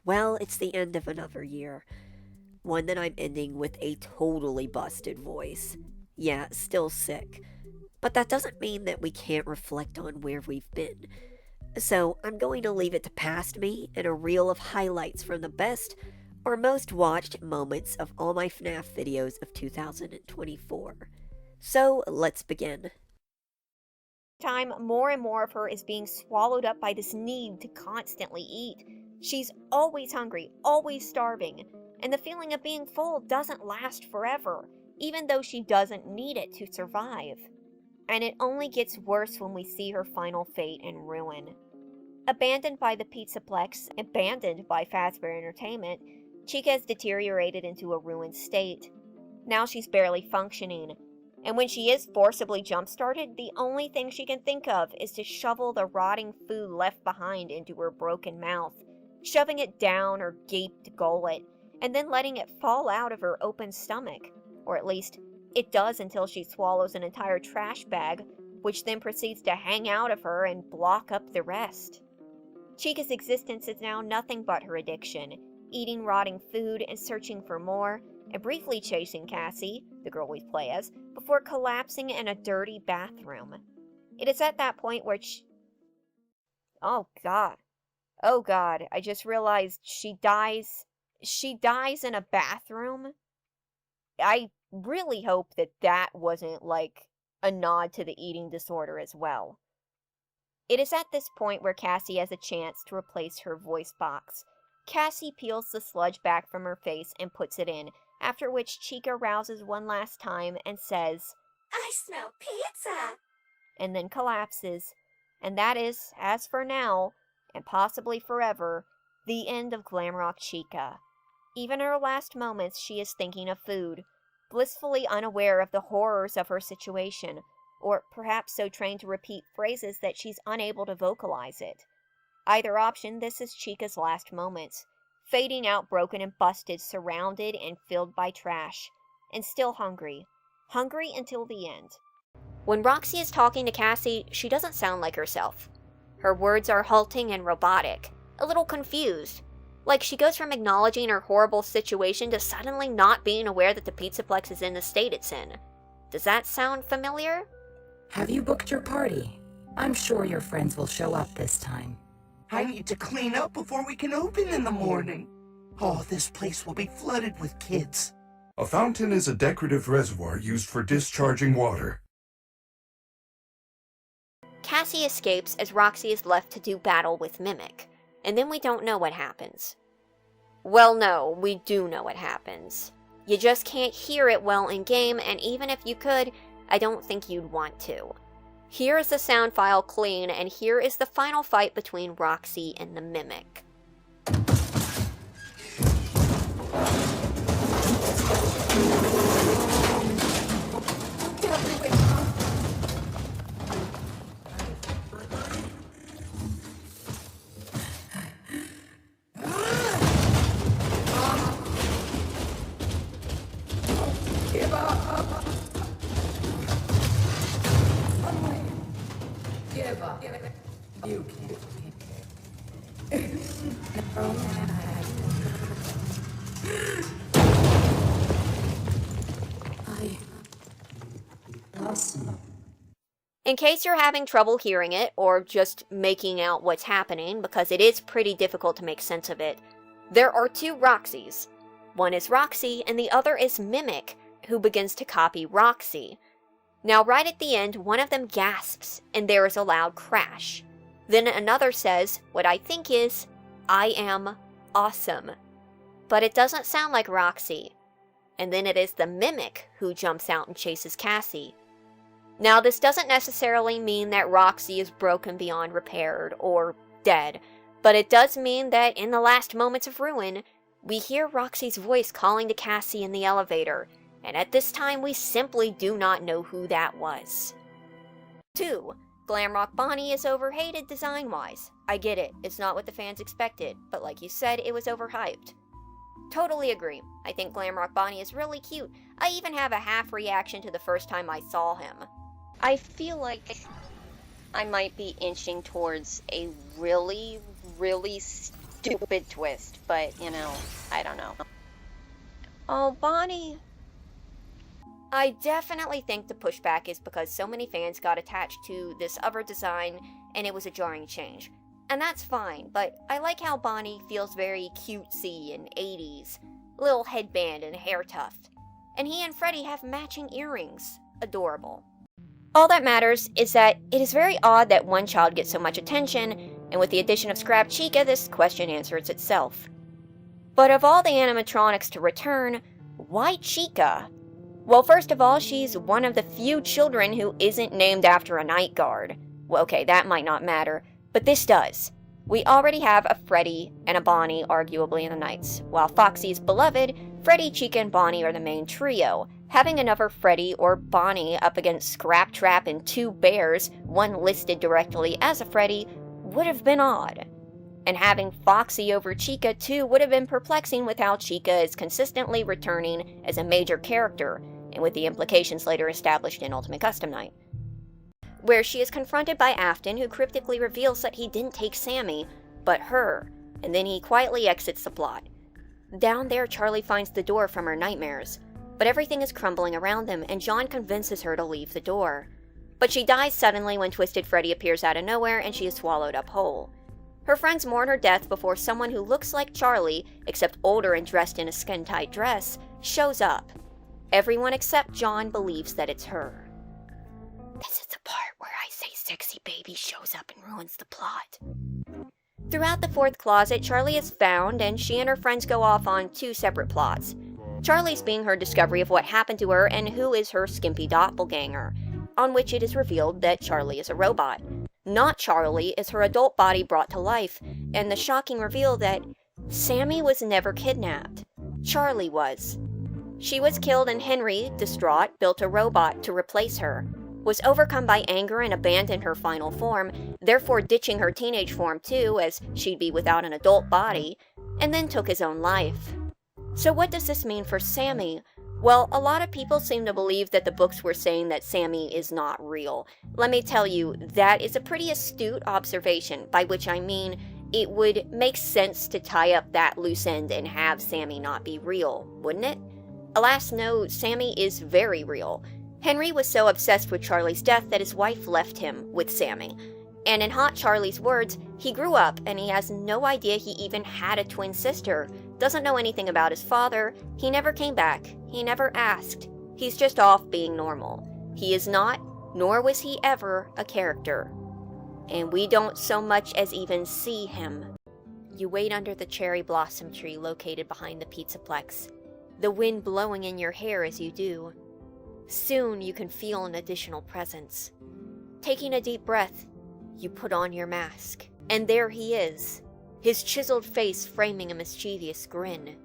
Well, it's the end of another year. One that I'm ending with a totally busted voice. Yeah, still sick. But that doesn't mean that we can't reflect on where we've been. So I'm going to leave it to past me and a reel of highlights from the best or most watched moments of all my Fnaf videos of 2024. So let's begin. Time, more and more of her is being swallowed up by this need to constantly eat. She's always hungry, always starving, and the feeling of being full doesn't last forever, even though she doesn't need it to survive. And it only gets worse when we see her final fate and ruin. Abandoned by the Pizzaplex, abandoned by Fazbear Entertainment, Chica has deteriorated into a ruined state. Now she's barely functioning, and when she is forcibly jump-started, the only thing she can think of is to shovel the rotting food left behind into her broken mouth, shoving it down her gaped gullet, and then letting it fall out of her open stomach, or at least it does until she swallows an entire trash bag, which then proceeds to hang out of her and block up the rest. Chica's existence is now nothing but her addiction, eating rotting food and searching for more, and briefly chasing Cassie, the girl we play as, before collapsing in a dirty bathroom. It is at that point where Oh god, I just realized she dies in a bathroom. I really hope that wasn't like a nod to the eating disorder as well. It is at this point where Cassie has a chance to replace her voice box. Cassie peels the sludge back from her face and puts it in, after which Chica rouses one last time and says, "I smell pizza!" and then collapses. And that is, as for now, and possibly forever, the end of Glamrock Chica. Even in her last moments, she is thinking of food, blissfully unaware of the horrors of her situation, or perhaps so trained to repeat phrases that she's unable to vocalize it. Either option, this is Chica's last moments, fading out broken and busted, surrounded and filled by trash, and still hungry. Hungry until the end. When Roxy is talking to Cassie, she doesn't sound like herself. Her words are halting and robotic, a little confused, like she goes from acknowledging her horrible situation to suddenly not being aware that the Pizzaplex is in the state it's in. Does that sound familiar? Have you booked your party? I'm sure your friends will show up this time. I need to clean up before we can open in the morning. Oh, this place will be flooded with kids. A fountain is a decorative reservoir used for discharging water. Cassie escapes as Roxy is left to do battle with Mimic, and then we don't know what happens. Well, no, we do know what happens. You just can't hear it well in-game, and even if you could, I don't think you'd want to. Here is the sound file clean, and here is the final fight between Roxy and the Mimic. Give up! Give up. You can't. Awesome. In case you're having trouble hearing it, or just making out what's happening, because it is pretty difficult to make sense of it, there are two Roxys. One is Roxy, and the other is Mimic, who begins to copy Roxy. Now right at the end, one of them gasps, and there is a loud crash. Then another says, what I think is, "I am awesome." But it doesn't sound like Roxy. And then it is the Mimic who jumps out and chases Cassie. Now this doesn't necessarily mean that Roxy is broken beyond repair or dead, but it does mean that in the last moments of ruin, we hear Roxy's voice calling to Cassie in the elevator, and at this time we simply do not know who that was. 2. Glamrock Bonnie is overhated design-wise. I get it, it's not what the fans expected, but like you said, it was overhyped. Totally agree. I think Glamrock Bonnie is really cute. I even have a half reaction to the first time I saw him. I feel like I might be inching towards a really, really stupid twist, but, I don't know. Oh, Bonnie. I definitely think the pushback is because so many fans got attached to this other design and it was a jarring change. And that's fine, but I like how Bonnie feels very cutesy and 80s. Little headband and hair tuft. And he and Freddy have matching earrings. Adorable. All that matters is that it is very odd that one child gets so much attention, and with the addition of Scrap Chica, this question answers itself. But of all the animatronics to return, why Chica? Well, first of all, she's one of the few children who isn't named after a night guard. Well, okay, that might not matter, but this does. We already have a Freddy and a Bonnie, arguably, in the Knights. While Foxy is beloved, Freddy, Chica, and Bonnie are the main trio. Having another Freddy or Bonnie up against Scrap Trap and two bears, one listed directly as a Freddy, would have been odd. And having Foxy over Chica, too, would have been perplexing with how Chica is consistently returning as a major character, and with the implications later established in Ultimate Custom Night, where she is confronted by Afton, who cryptically reveals that he didn't take Sammy, but her, and then he quietly exits the plot. Down there, Charlie finds the door from her nightmares, but everything is crumbling around them, and John convinces her to leave the door. But she dies suddenly when Twisted Freddy appears out of nowhere, and she is swallowed up whole. Her friends mourn her death before someone who looks like Charlie, except older and dressed in a skin-tight dress, shows up. Everyone except John believes that it's her. This is the part where I say sexy baby shows up and ruins the plot. Throughout the fourth closet, Charlie is found, and she and her friends go off on two separate plots. Charlie's being her discovery of what happened to her and who is her skimpy doppelganger, on which it is revealed that Charlie is a robot. Not Charlie is her adult body brought to life, and the shocking reveal that Sammy was never kidnapped. Charlie was. She was killed, and Henry, distraught, built a robot to replace her, was overcome by anger and abandoned her final form, therefore ditching her teenage form too, as she'd be without an adult body, and then took his own life. So what does this mean for Sammy? Well, a lot of people seem to believe that the books were saying that Sammy is not real. Let me tell you, that is a pretty astute observation, by which I mean it would make sense to tie up that loose end and have Sammy not be real, wouldn't it? Alas, no, Sammy is very real. Henry was so obsessed with Charlie's death that his wife left him with Sammy. And in Hot Charlie's words, he grew up and he has no idea he even had a twin sister, doesn't know anything about his father, he never came back, he never asked. He's just off being normal. He is not, nor was he ever, a character. And we don't so much as even see him. You wait under the cherry blossom tree located behind the Pizzaplex, the wind blowing in your hair as you do. Soon you can feel an additional presence. Taking a deep breath, you put on your mask, and there he is, his chiseled face framing a mischievous grin.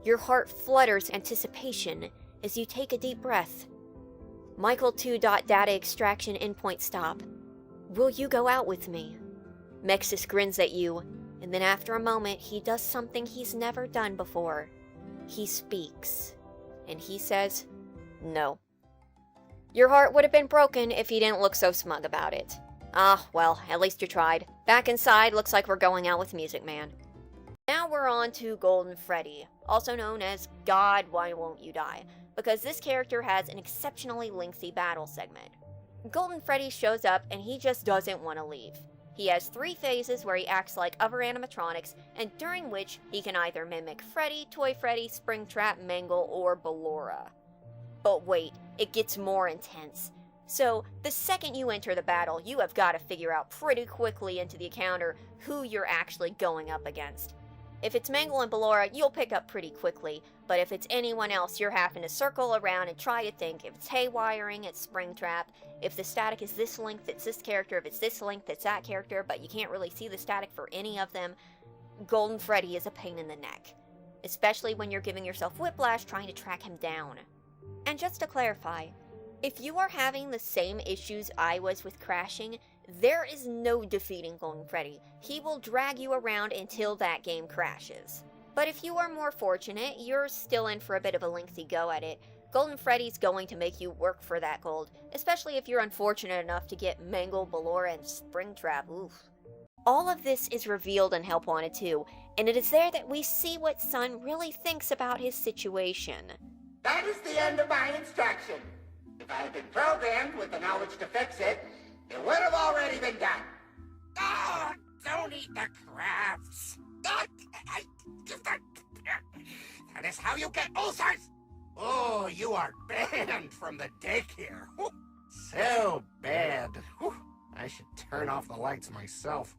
Your heart flutters anticipation as you take a deep breath. Michael 2. Data extraction endpoint stop. Will you go out with me? Mxes grins at you, and then after a moment he does something he's never done before. He speaks, and he says, no. Your heart would have been broken if he didn't look so smug about it. Ah, well, at least you tried. Back inside, looks like we're going out with Music Man. Now we're on to Golden Freddy, also known as God Why Won't You Die, because this character has an exceptionally lengthy battle segment. Golden Freddy shows up and he just doesn't want to leave. He has 3 phases where he acts like other animatronics, and during which he can either mimic Freddy, Toy Freddy, Springtrap, Mangle, or Ballora. But wait, it gets more intense. So, the second you enter the battle, you have got to figure out pretty quickly into the encounter who you're actually going up against. If it's Mangle and Ballora, you'll pick up pretty quickly, but if it's anyone else, you're having to circle around and try to think. If it's haywiring, it's Springtrap. If the static is this length, it's this character. If it's this length, it's that character, but you can't really see the static for any of them. Golden Freddy is a pain in the neck, especially when you're giving yourself whiplash trying to track him down. And just to clarify, if you are having the same issues I was with crashing, there is no defeating Golden Freddy. He will drag you around until that game crashes. But if you are more fortunate, you're still in for a bit of a lengthy go at it. Golden Freddy's going to make you work for that gold, especially if you're unfortunate enough to get Mangle, Ballora, and Springtrap. Oof. All of this is revealed in Help Wanted 2, and it is there that we see what Sun really thinks about his situation. That is the end of my instruction. If I had been programmed with the knowledge to fix it, it would have already been done. Ah, don't eat the crafts. That is how you get ulcers. Oh, you are banned from the daycare. So bad. I should turn off the lights myself.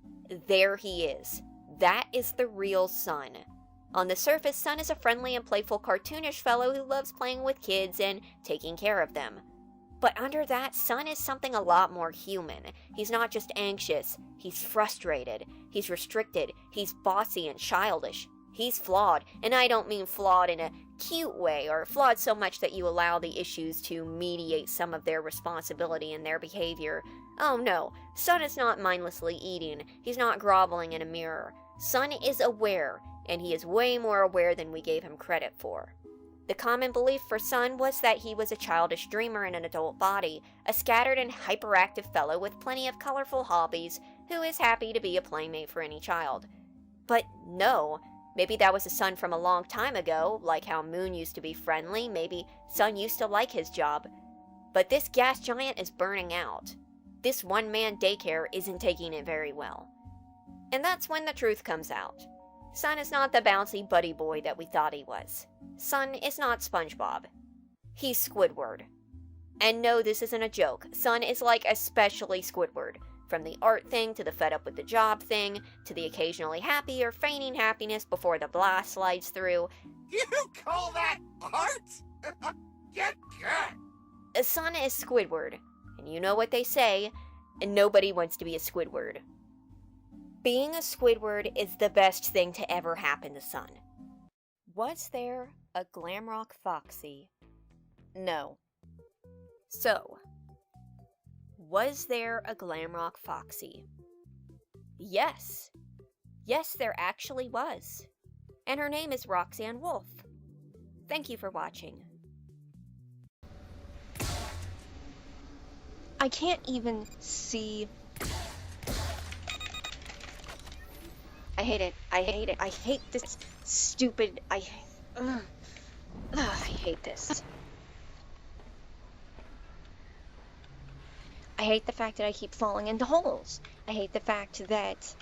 There he is. That is the real Sun. On the surface, Sun is a friendly and playful cartoonish fellow who loves playing with kids and taking care of them. But under that, Sun is something a lot more human. He's not just anxious, he's frustrated, he's restricted, he's bossy and childish. He's flawed, and I don't mean flawed in a cute way, or flawed so much that you allow the issues to mediate some of their responsibility in their behavior. Oh no, Sun is not mindlessly eating, he's not groveling in a mirror. Sun is aware, and he is way more aware than we gave him credit for. The common belief for Sun was that he was a childish dreamer in an adult body, a scattered and hyperactive fellow with plenty of colorful hobbies, who is happy to be a playmate for any child. But no, maybe that was a Sun from a long time ago, like how Moon used to be friendly, maybe Sun used to like his job. But this gas giant is burning out. This one-man daycare isn't taking it very well. And that's when the truth comes out. Sun is not the bouncy buddy boy that we thought he was. Sun is not SpongeBob. He's Squidward. And no, this isn't a joke. Sun is like especially Squidward. From the art thing, to the fed up with the job thing, to the occasionally happy or feigning happiness before the blast slides through. You call that art? Get good. Sun is Squidward. And you know what they say, and nobody wants to be a Squidward. Being a Squidward is the best thing to ever happen to Sun. Was there a Glamrock Foxy? No. So, was there a Glamrock Foxy? Yes. Yes, there actually was. And her name is Roxanne Wolf. Thank you for watching. I can't even see. I hate it. I hate it. I hate this stupid. I hate this. I hate the fact that I keep falling into holes. I hate the fact that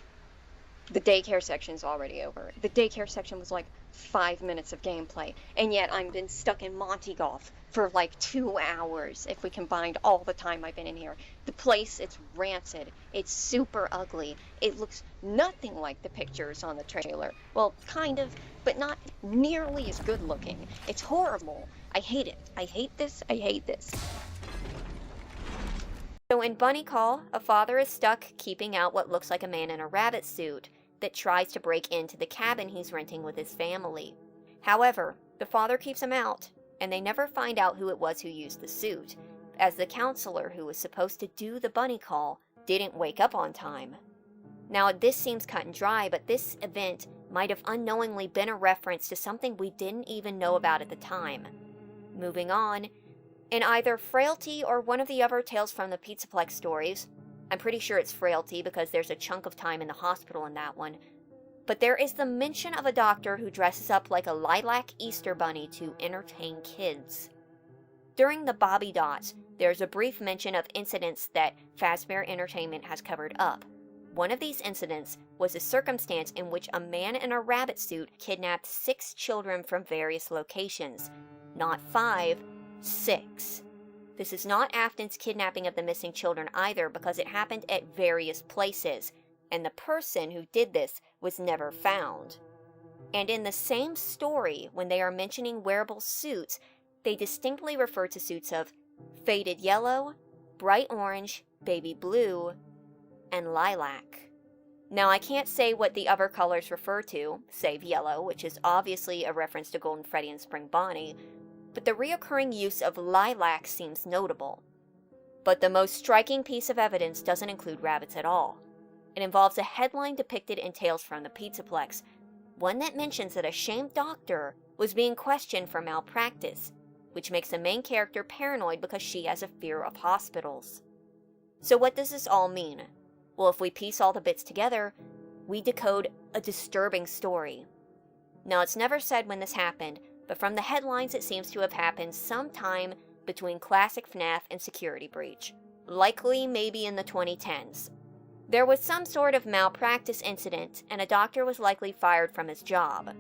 the daycare section's already over. The daycare section was like 5 minutes of gameplay, and yet I've been stuck in Monty Golf for like 2 hours if we combined all the time I've been in here. The place, it's rancid. It's super ugly. It looks nothing like the pictures on the trailer. Well, kind of, but not nearly as good looking. It's horrible. I hate it. I hate this. I hate this. So in Bunny Call, a father is stuck keeping out what looks like a man in a rabbit suit that tries to break into the cabin he's renting with his family. However, the father keeps him out, and they never find out who it was who used the suit, as the counselor who was supposed to do the Bunny Call didn't wake up on time. Now, this seems cut and dry, but this event might have unknowingly been a reference to something we didn't even know about at the time. Moving on, in either Frailty or one of the other Tales from the Pizzaplex stories, I'm pretty sure it's Frailty because there's a chunk of time in the hospital in that one, but there is the mention of a doctor who dresses up like a lilac Easter bunny to entertain kids. During the Bobby Dots, there's a brief mention of incidents that Fazbear Entertainment has covered up. One of these incidents was a circumstance in which a man in a rabbit suit kidnapped 6 children from various locations. Not 5, 6. This is not Afton's kidnapping of the missing children either, because it happened at various places, and the person who did this was never found. And in the same story, when they are mentioning wearable suits, they distinctly refer to suits of faded yellow, bright orange, baby blue, and lilac. Now, I can't say what the other colors refer to, save yellow, which is obviously a reference to Golden Freddy and Spring Bonnie, but the reoccurring use of lilac seems notable. But the most striking piece of evidence doesn't include rabbits at all. It involves a headline depicted in Tales from the Pizzaplex, one that mentions that a shamed doctor was being questioned for malpractice, which makes the main character paranoid because she has a fear of hospitals. So what does this all mean? Well, if we piece all the bits together, we decode a disturbing story. Now, it's never said when this happened, but from the headlines it seems to have happened sometime between classic Fnaf and Security Breach, likely maybe in the 2010s. There was some sort of malpractice incident, and a doctor was likely fired from his job.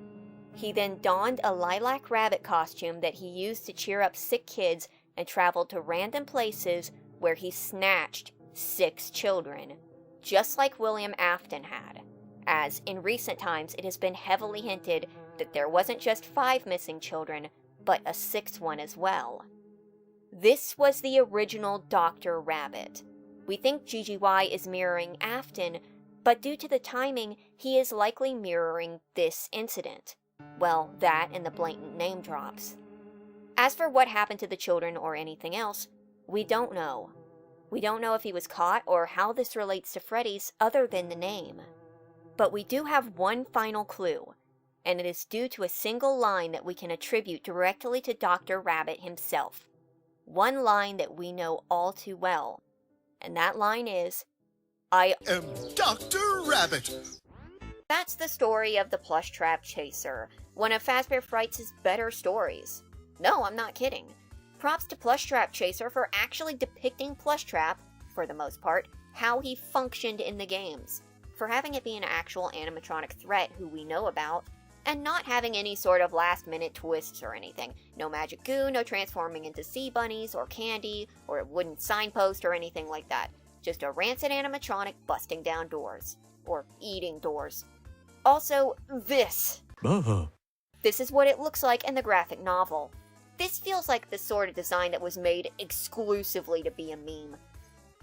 He then donned a lilac rabbit costume that he used to cheer up sick kids and traveled to random places where he snatched 6 children, just like William Afton had, as in recent times it has been heavily hinted that there wasn't just 5 missing children, but a 6th one as well. This was the original Dr. Rabbit. We think GGY is mirroring Afton, but due to the timing, he is likely mirroring this incident. Well, that and the blatant name drops. As for what happened to the children or anything else, we don't know. We don't know if he was caught or how this relates to Freddy's other than the name. But we do have one final clue, and it is due to a single line that we can attribute directly to Dr. Rabbit himself. One line that we know all too well. And that line is, I am Dr. Rabbit. That's the story of the Plushtrap Chaser, one of Fazbear Fright's better stories. No, I'm not kidding. Props to Plushtrap Chaser for actually depicting Plushtrap, for the most part, how he functioned in the games, for having it be an actual animatronic threat who we know about, and not having any sort of last-minute twists or anything. No magic goo, no transforming into sea bunnies or candy, or a wooden signpost or anything like that. Just a rancid animatronic busting down doors. Or eating doors. Also, this. This is what it looks like in the graphic novel. This feels like the sort of design that was made exclusively to be a meme.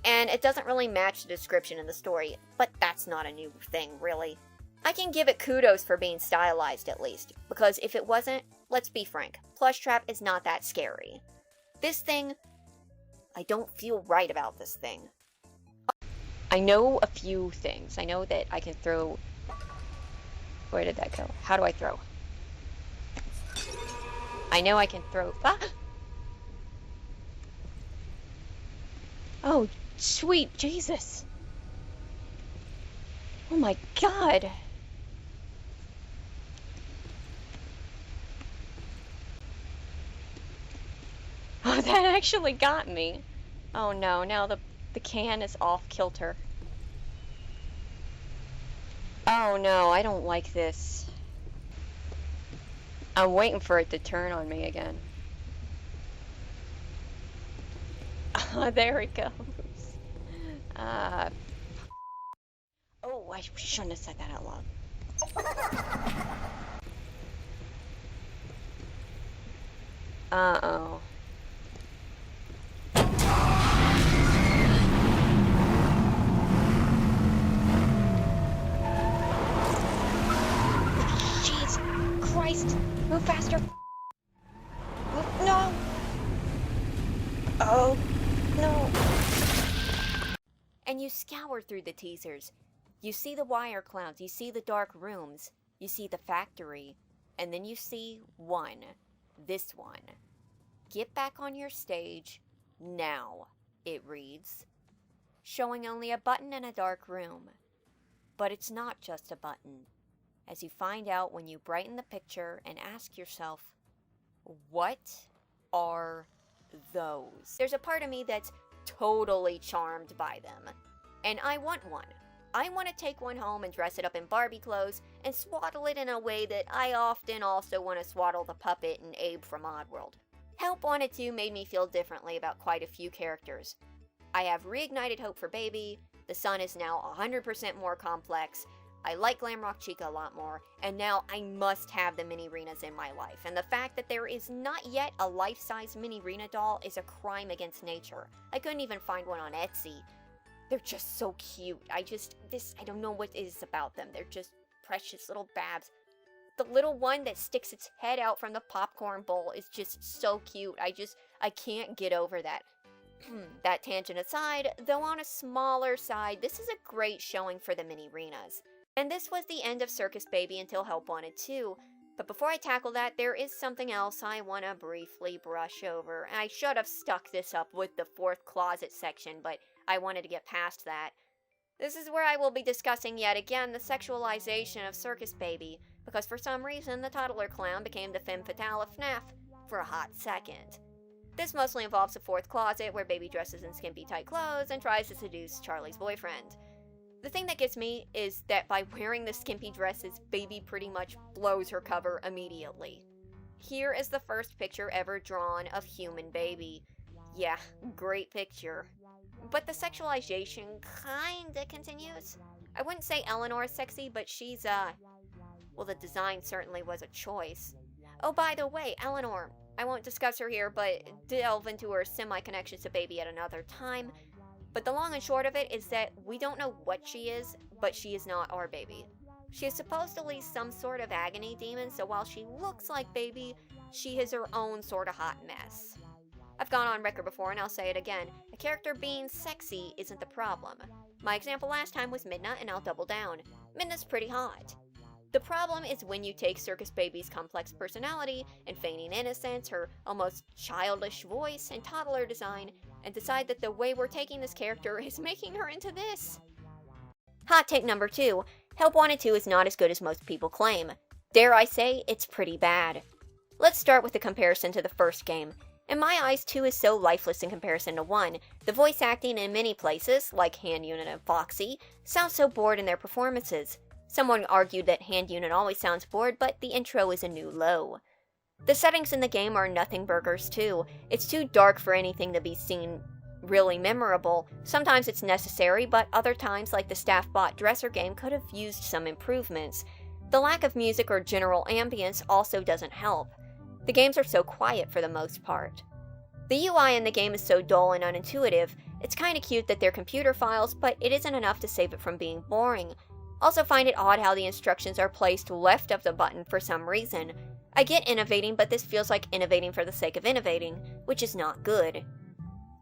And it doesn't really match the description in the story, but that's not a new thing, really. I can give it kudos for being stylized at least, because if it wasn't, let's be frank, Plushtrap is not that scary. This thing, I don't feel right about this thing. I know a few things. I know that I can throw... Where did that go? How do I throw? I know I can throw... Ah! Oh, sweet Jesus! Oh my god! Oh, that actually got me. Oh no, now the can is off kilter. Oh no, I don't like this. I'm waiting for it to turn on me again. There it goes. Oh, I shouldn't have said that out loud. Uh-oh. Jeez Christ! Move faster! No! Oh, no. And you scour through the teasers. You see the wire clowns, you see the dark rooms, you see the factory, and then you see one. This one. Get back on your stage now, it reads. Showing only a button in a dark room. But it's not just a button, as you find out when you brighten the picture and ask yourself, what are those? There's a part of me that's totally charmed by them, and I want one. I want to take one home and dress it up in Barbie clothes and swaddle it in a way that I often also want to swaddle the puppet in Abe from Oddworld. Help Wanted To made me feel differently about quite a few characters. I have reignited hope for Baby, the son is now 100% more complex, I like Glamrock Chica a lot more, and now I must have the Minireenas in my life, and the fact that there is not yet a life-size Minireena doll is a crime against nature. I couldn't even find one on Etsy. They're just so cute. I don't know what it is about them. They're just precious little babs. The little one that sticks its head out from the popcorn bowl is just so cute. I can't get over that. That tangent aside, though on a smaller side, this is a great showing for the Minireenas. And this was the end of Circus Baby until Help Wanted To. But before I tackle that, there is something else I want to briefly brush over. And I should have stuck this up with the fourth closet section, but I wanted to get past that. This is where I will be discussing yet again the sexualization of Circus Baby, because for some reason the toddler clown became the femme fatale of Fnaf for a hot second. This mostly involves a fourth closet where Baby dresses in skimpy tight clothes and tries to seduce Charlie's boyfriend. The thing that gets me is that by wearing the skimpy dresses, Baby pretty much blows her cover immediately. Here is the first picture ever drawn of human Baby. Yeah, great picture. But the sexualization kinda continues. I wouldn't say Eleanor is sexy, but she's, well, the design certainly was a choice. Oh, by the way, Eleanor, I won't discuss her here, but delve into her semi-connections to Baby at another time. But the long and short of it is that we don't know what she is, but she is not our Baby. She is supposedly some sort of agony demon, so while she looks like Baby, she is her own sort of hot mess. I've gone on record before and I'll say it again, a character being sexy isn't the problem. My example last time was Midna and I'll double down. Midna's pretty hot. The problem is when you take Circus Baby's complex personality and feigning innocence, her almost childish voice and toddler design, and decide that the way we're taking this character is making her into this. Hot take number 2, Help Wanted 2 is not as good as most people claim. Dare I say, it's pretty bad. Let's start with the comparison to the first game. In my eyes, 2 is so lifeless in comparison to 1. The voice acting in many places, like Hand Unit and Foxy, sounds so bored in their performances. Someone argued that Hand Unit always sounds bored, but the intro is a new low. The settings in the game are nothing burgers too. It's too dark for anything to be seen really memorable. Sometimes it's necessary, but other times, like the staff bot dresser game, could have used some improvements. The lack of music or general ambience also doesn't help. The games are so quiet for the most part. The UI in the game is so dull and unintuitive. It's kinda cute that they're computer files, but it isn't enough to save it from being boring. Also find it odd how the instructions are placed left of the button for some reason. I get innovating, but this feels like innovating for the sake of innovating, which is not good.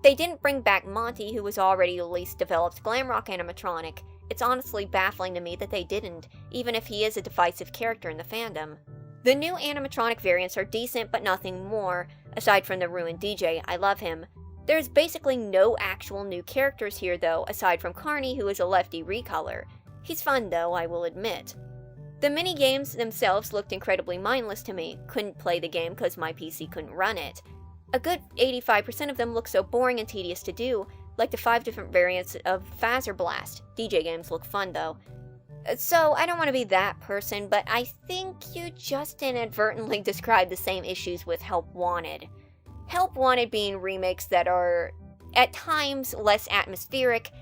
They didn't bring back Monty, who was already the least developed Glamrock animatronic. It's honestly baffling to me that they didn't, even if he is a divisive character in the fandom. The new animatronic variants are decent, but nothing more. Aside from the ruined DJ, I love him. There's basically no actual new characters here though, aside from Carnie, who is a lefty recolor. He's fun though, I will admit. The mini-games themselves looked incredibly mindless to me. Couldn't play the game because my PC couldn't run it. A good 85% of them look so boring and tedious to do, like the 5 different variants of Phaser Blast. DJ games look fun though. So, I don't want to be that person, but I think you just inadvertently described the same issues with Help Wanted. Help Wanted being remakes that are, at times, less atmospheric.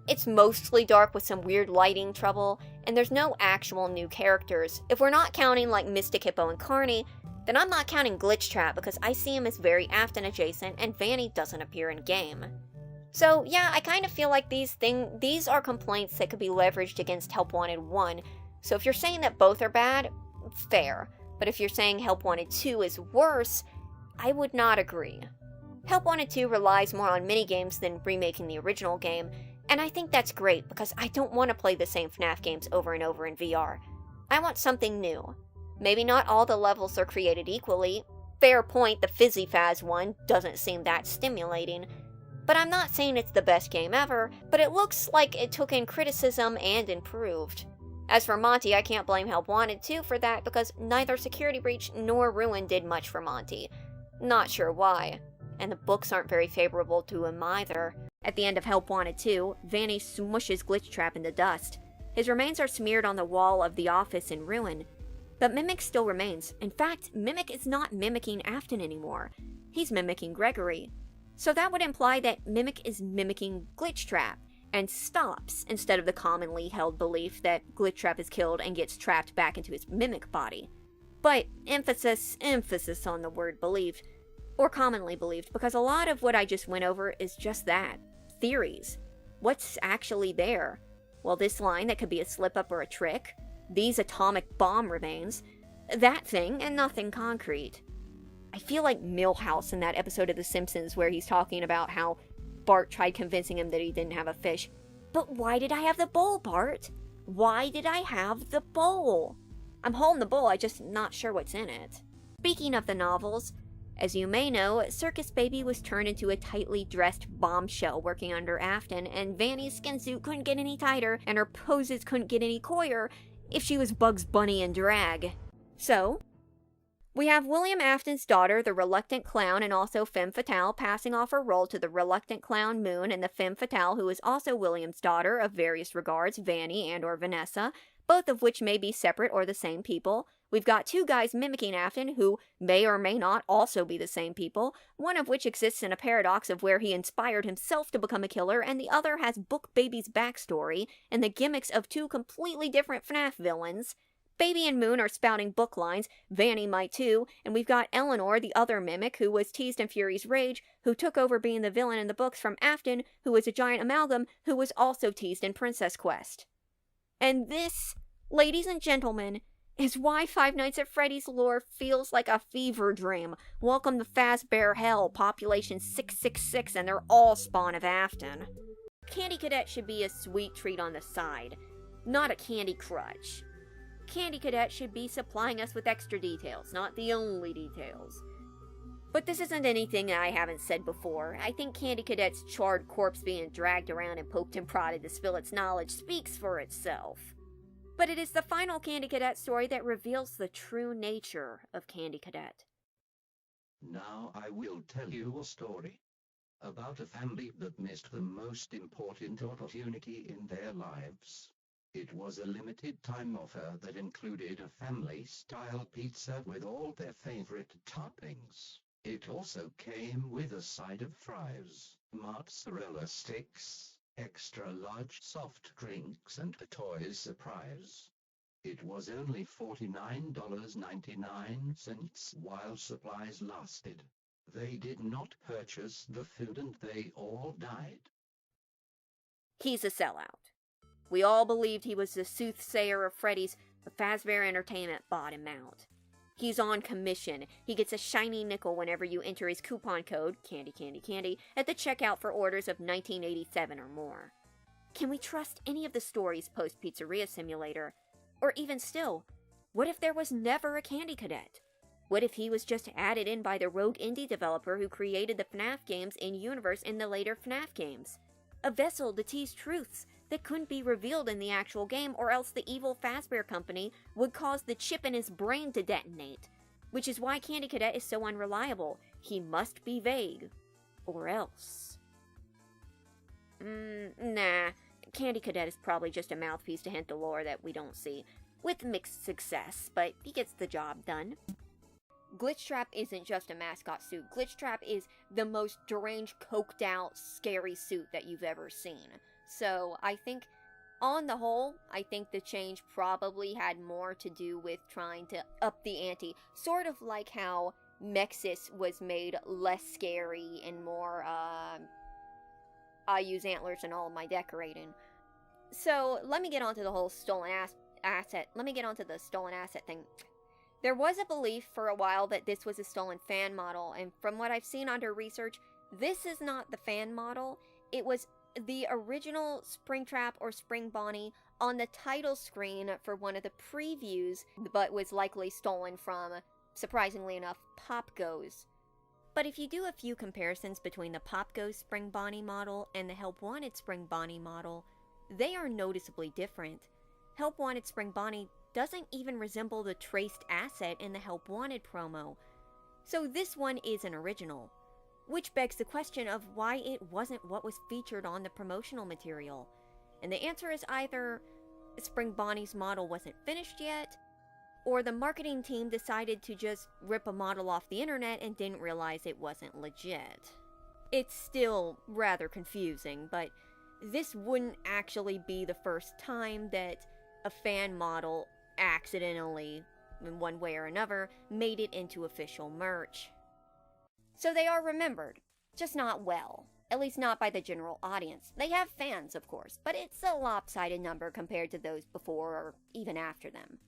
It's mostly dark with some weird lighting trouble, and there's no actual new characters. If we're not counting like Mystic Hippo and Carnie, then I'm not counting Glitchtrap because I see him as very Afton adjacent and Vanny doesn't appear in game. So yeah, I kind of feel like these are complaints that could be leveraged against Help Wanted 1, so if you're saying that both are bad, fair. But if you're saying Help Wanted 2 is worse, I would not agree. Help Wanted 2 relies more on minigames than remaking the original game, and I think that's great because I don't want to play the same FNAF games over and over in VR. I want something new. Maybe not all the levels are created equally. Fair point, the Fizzy Faz one doesn't seem that stimulating. But I'm not saying it's the best game ever, but it looks like it took in criticism and improved. As for Monty, I can't blame Help Wanted 2 for that because neither Security Breach nor Ruin did much for Monty. Not sure why. And the books aren't very favorable to him either. At the end of Help Wanted 2, Vanny smushes Glitchtrap into dust. His remains are smeared on the wall of the office in Ruin. But Mimic still remains. In fact, Mimic is not mimicking Afton anymore. He's mimicking Gregory. So that would imply that Mimic is mimicking Glitchtrap, and stops, instead of the commonly held belief that Glitchtrap is killed and gets trapped back into his Mimic body. But emphasis on the word believed, or commonly believed, because a lot of what I just went over is just that. Theories. What's actually there? Well, this line that could be a slip-up or a trick, these atomic bomb remains, that thing, and nothing concrete. I feel like Milhouse in that episode of The Simpsons where he's talking about how Bart tried convincing him that he didn't have a fish. But why did I have the bowl, Bart? Why did I have the bowl? I'm holding the bowl, I'm just not sure what's in it. Speaking of the novels, As you may know, Circus Baby was turned into a tightly dressed bombshell working under Afton, and Vanny's skin suit couldn't get any tighter, and her poses couldn't get any coyer if she was Bugs Bunny in drag. So, we have William Afton's daughter, the reluctant clown and also femme fatale, passing off her role to the reluctant clown Moon and the femme fatale who is also William's daughter of various regards, Vanny and or Vanessa, both of which may be separate or the same people. We've got two guys mimicking Afton who may or may not also be the same people, one of which exists in a paradox of where he inspired himself to become a killer, and the other has Book Baby's backstory and the gimmicks of two completely different Fnaf villains. Baby and Moon are spouting book lines, Vanny might too, and we've got Eleanor, the other mimic, who was teased in Fury's Rage, who took over being the villain in the books from Afton, who was a giant amalgam, who was also teased in Princess Quest. And this, ladies and gentlemen, is why Five Nights at Freddy's lore feels like a fever dream. Welcome to Fazbear Hell, population 666, and they're all spawn of Afton. Candy Cadet should be a sweet treat on the side, not a candy crutch. Candy Cadet should be supplying us with extra details, not the only details. But this isn't anything that I haven't said before. I think Candy Cadet's charred corpse being dragged around and poked and prodded to spill its knowledge speaks for itself. But it is the final Candy Cadet story that reveals the true nature of Candy Cadet. Now I will tell you a story about a family that missed the most important opportunity in their lives. It was a limited time offer that included a family-style pizza with all their favorite toppings. It also came with a side of fries, mozzarella sticks, extra large soft drinks and a toy surprise. It was only $49.99 while supplies lasted. They did not purchase the food and they all died. He's a sellout. We all believed he was the soothsayer of Freddy's, but Fazbear Entertainment bought him out. He's on commission. He gets a shiny nickel whenever you enter his coupon code, candy, candy, candy, at the checkout for orders of $19.87 or more. Can we trust any of the stories post-Pizzeria Simulator? Or even still, what if there was never a Candy Cadet? What if he was just added in by the rogue indie developer who created the FNAF games in-universe in the later FNAF games? A vessel to tease truths that couldn't be revealed in the actual game, or else the evil Fazbear Company would cause the chip in his brain to detonate. Which is why Candy Cadet is so unreliable. He must be vague. Or else. Nah. Candy Cadet is probably just a mouthpiece to hint the lore that we don't see. With mixed success, but he gets the job done. Glitchtrap isn't just a mascot suit. Glitchtrap is the most deranged, coked out, scary suit that you've ever seen. So I think, on the whole, I think the change probably had more to do with trying to up the ante. Sort of like how Mxes was made less scary and more, I use antlers in all of my decorating. So let me get onto the whole stolen asset. Let me get onto the stolen asset thing. There was a belief for a while that this was a stolen fan model, and from what I've seen under research, this is not the fan model. It was the original Springtrap or Spring Bonnie on the title screen for one of the previews, but was likely stolen from, surprisingly enough, Pop Goes. But if you do a few comparisons between the Pop Goes Spring Bonnie model and the Help Wanted Spring Bonnie model, they are noticeably different. Help Wanted Spring Bonnie doesn't even resemble the traced asset in the Help Wanted promo. So this one is an original. Which begs the question of why it wasn't what was featured on the promotional material. And the answer is either Spring Bonnie's model wasn't finished yet, or the marketing team decided to just rip a model off the internet and didn't realize it wasn't legit. It's still rather confusing, but this wouldn't actually be the first time that a fan model accidentally, in one way or another, made it into official merch. So they are remembered, just not well. At least not by the general audience. They have fans, of course, but it's a lopsided number compared to those before or even after them.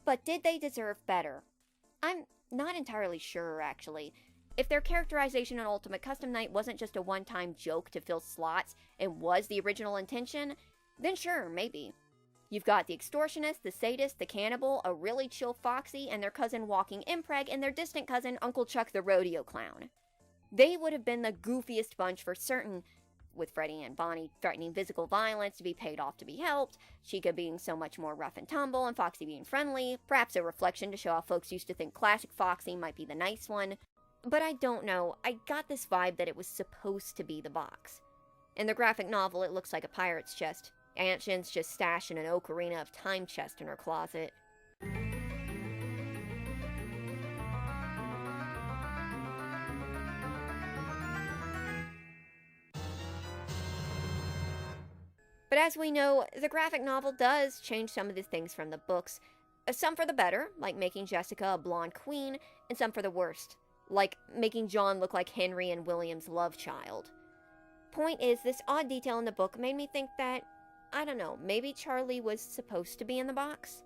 But did they deserve better? I'm not entirely sure, actually. If their characterization on Ultimate Custom Night wasn't just a one-time joke to fill slots and was the original intention, then sure, maybe. You've got the extortionist, the sadist, the cannibal, a really chill Foxy, and their cousin walking Mpreg, and their distant cousin, Uncle Chuck the rodeo clown. They would have been the goofiest bunch for certain, with Freddy and Bonnie threatening physical violence to be paid off to be helped, Chica being so much more rough and tumble, and Foxy being friendly, perhaps a reflection to show how folks used to think classic Foxy might be the nice one. But I don't know, I got this vibe that it was supposed to be the box. In the graphic novel, it looks like a pirate's chest. Aunt Jen's just stashing an Ocarina of Time chest in her closet. But as we know, the graphic novel does change some of the things from the books. Some for the better, like making Jessica a blonde queen, and some for the worst, like making John look like Henry and William's love child. Point is, this odd detail in the book made me think that, I don't know, maybe Charlie was supposed to be in the box?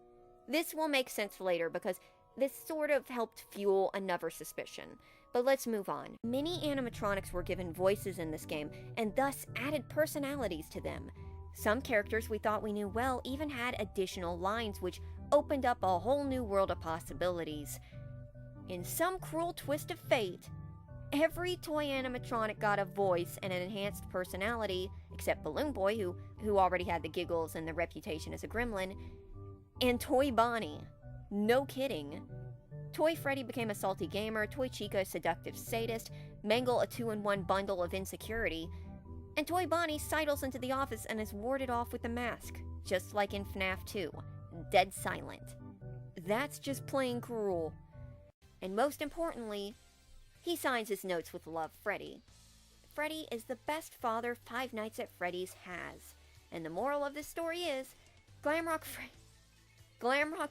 This will make sense later because this sort of helped fuel another suspicion. But let's move on. Many animatronics were given voices in this game, and thus added personalities to them. Some characters we thought we knew well even had additional lines which opened up a whole new world of possibilities. In some cruel twist of fate, every toy animatronic got a voice and an enhanced personality, except Balloon Boy, who already had the giggles and the reputation as a gremlin, and Toy Bonnie. No kidding. Toy Freddy became a salty gamer, Toy Chica a seductive sadist, Mangle a 2-in-1 bundle of insecurity, and Toy Bonnie sidles into the office and is warded off with a mask, just like in Fnaf 2, dead silent. That's just plain cruel. And most importantly, he signs his notes with Love Freddy. Freddy is the best father Five Nights at Freddy's has. And the moral of this story is, Glamrock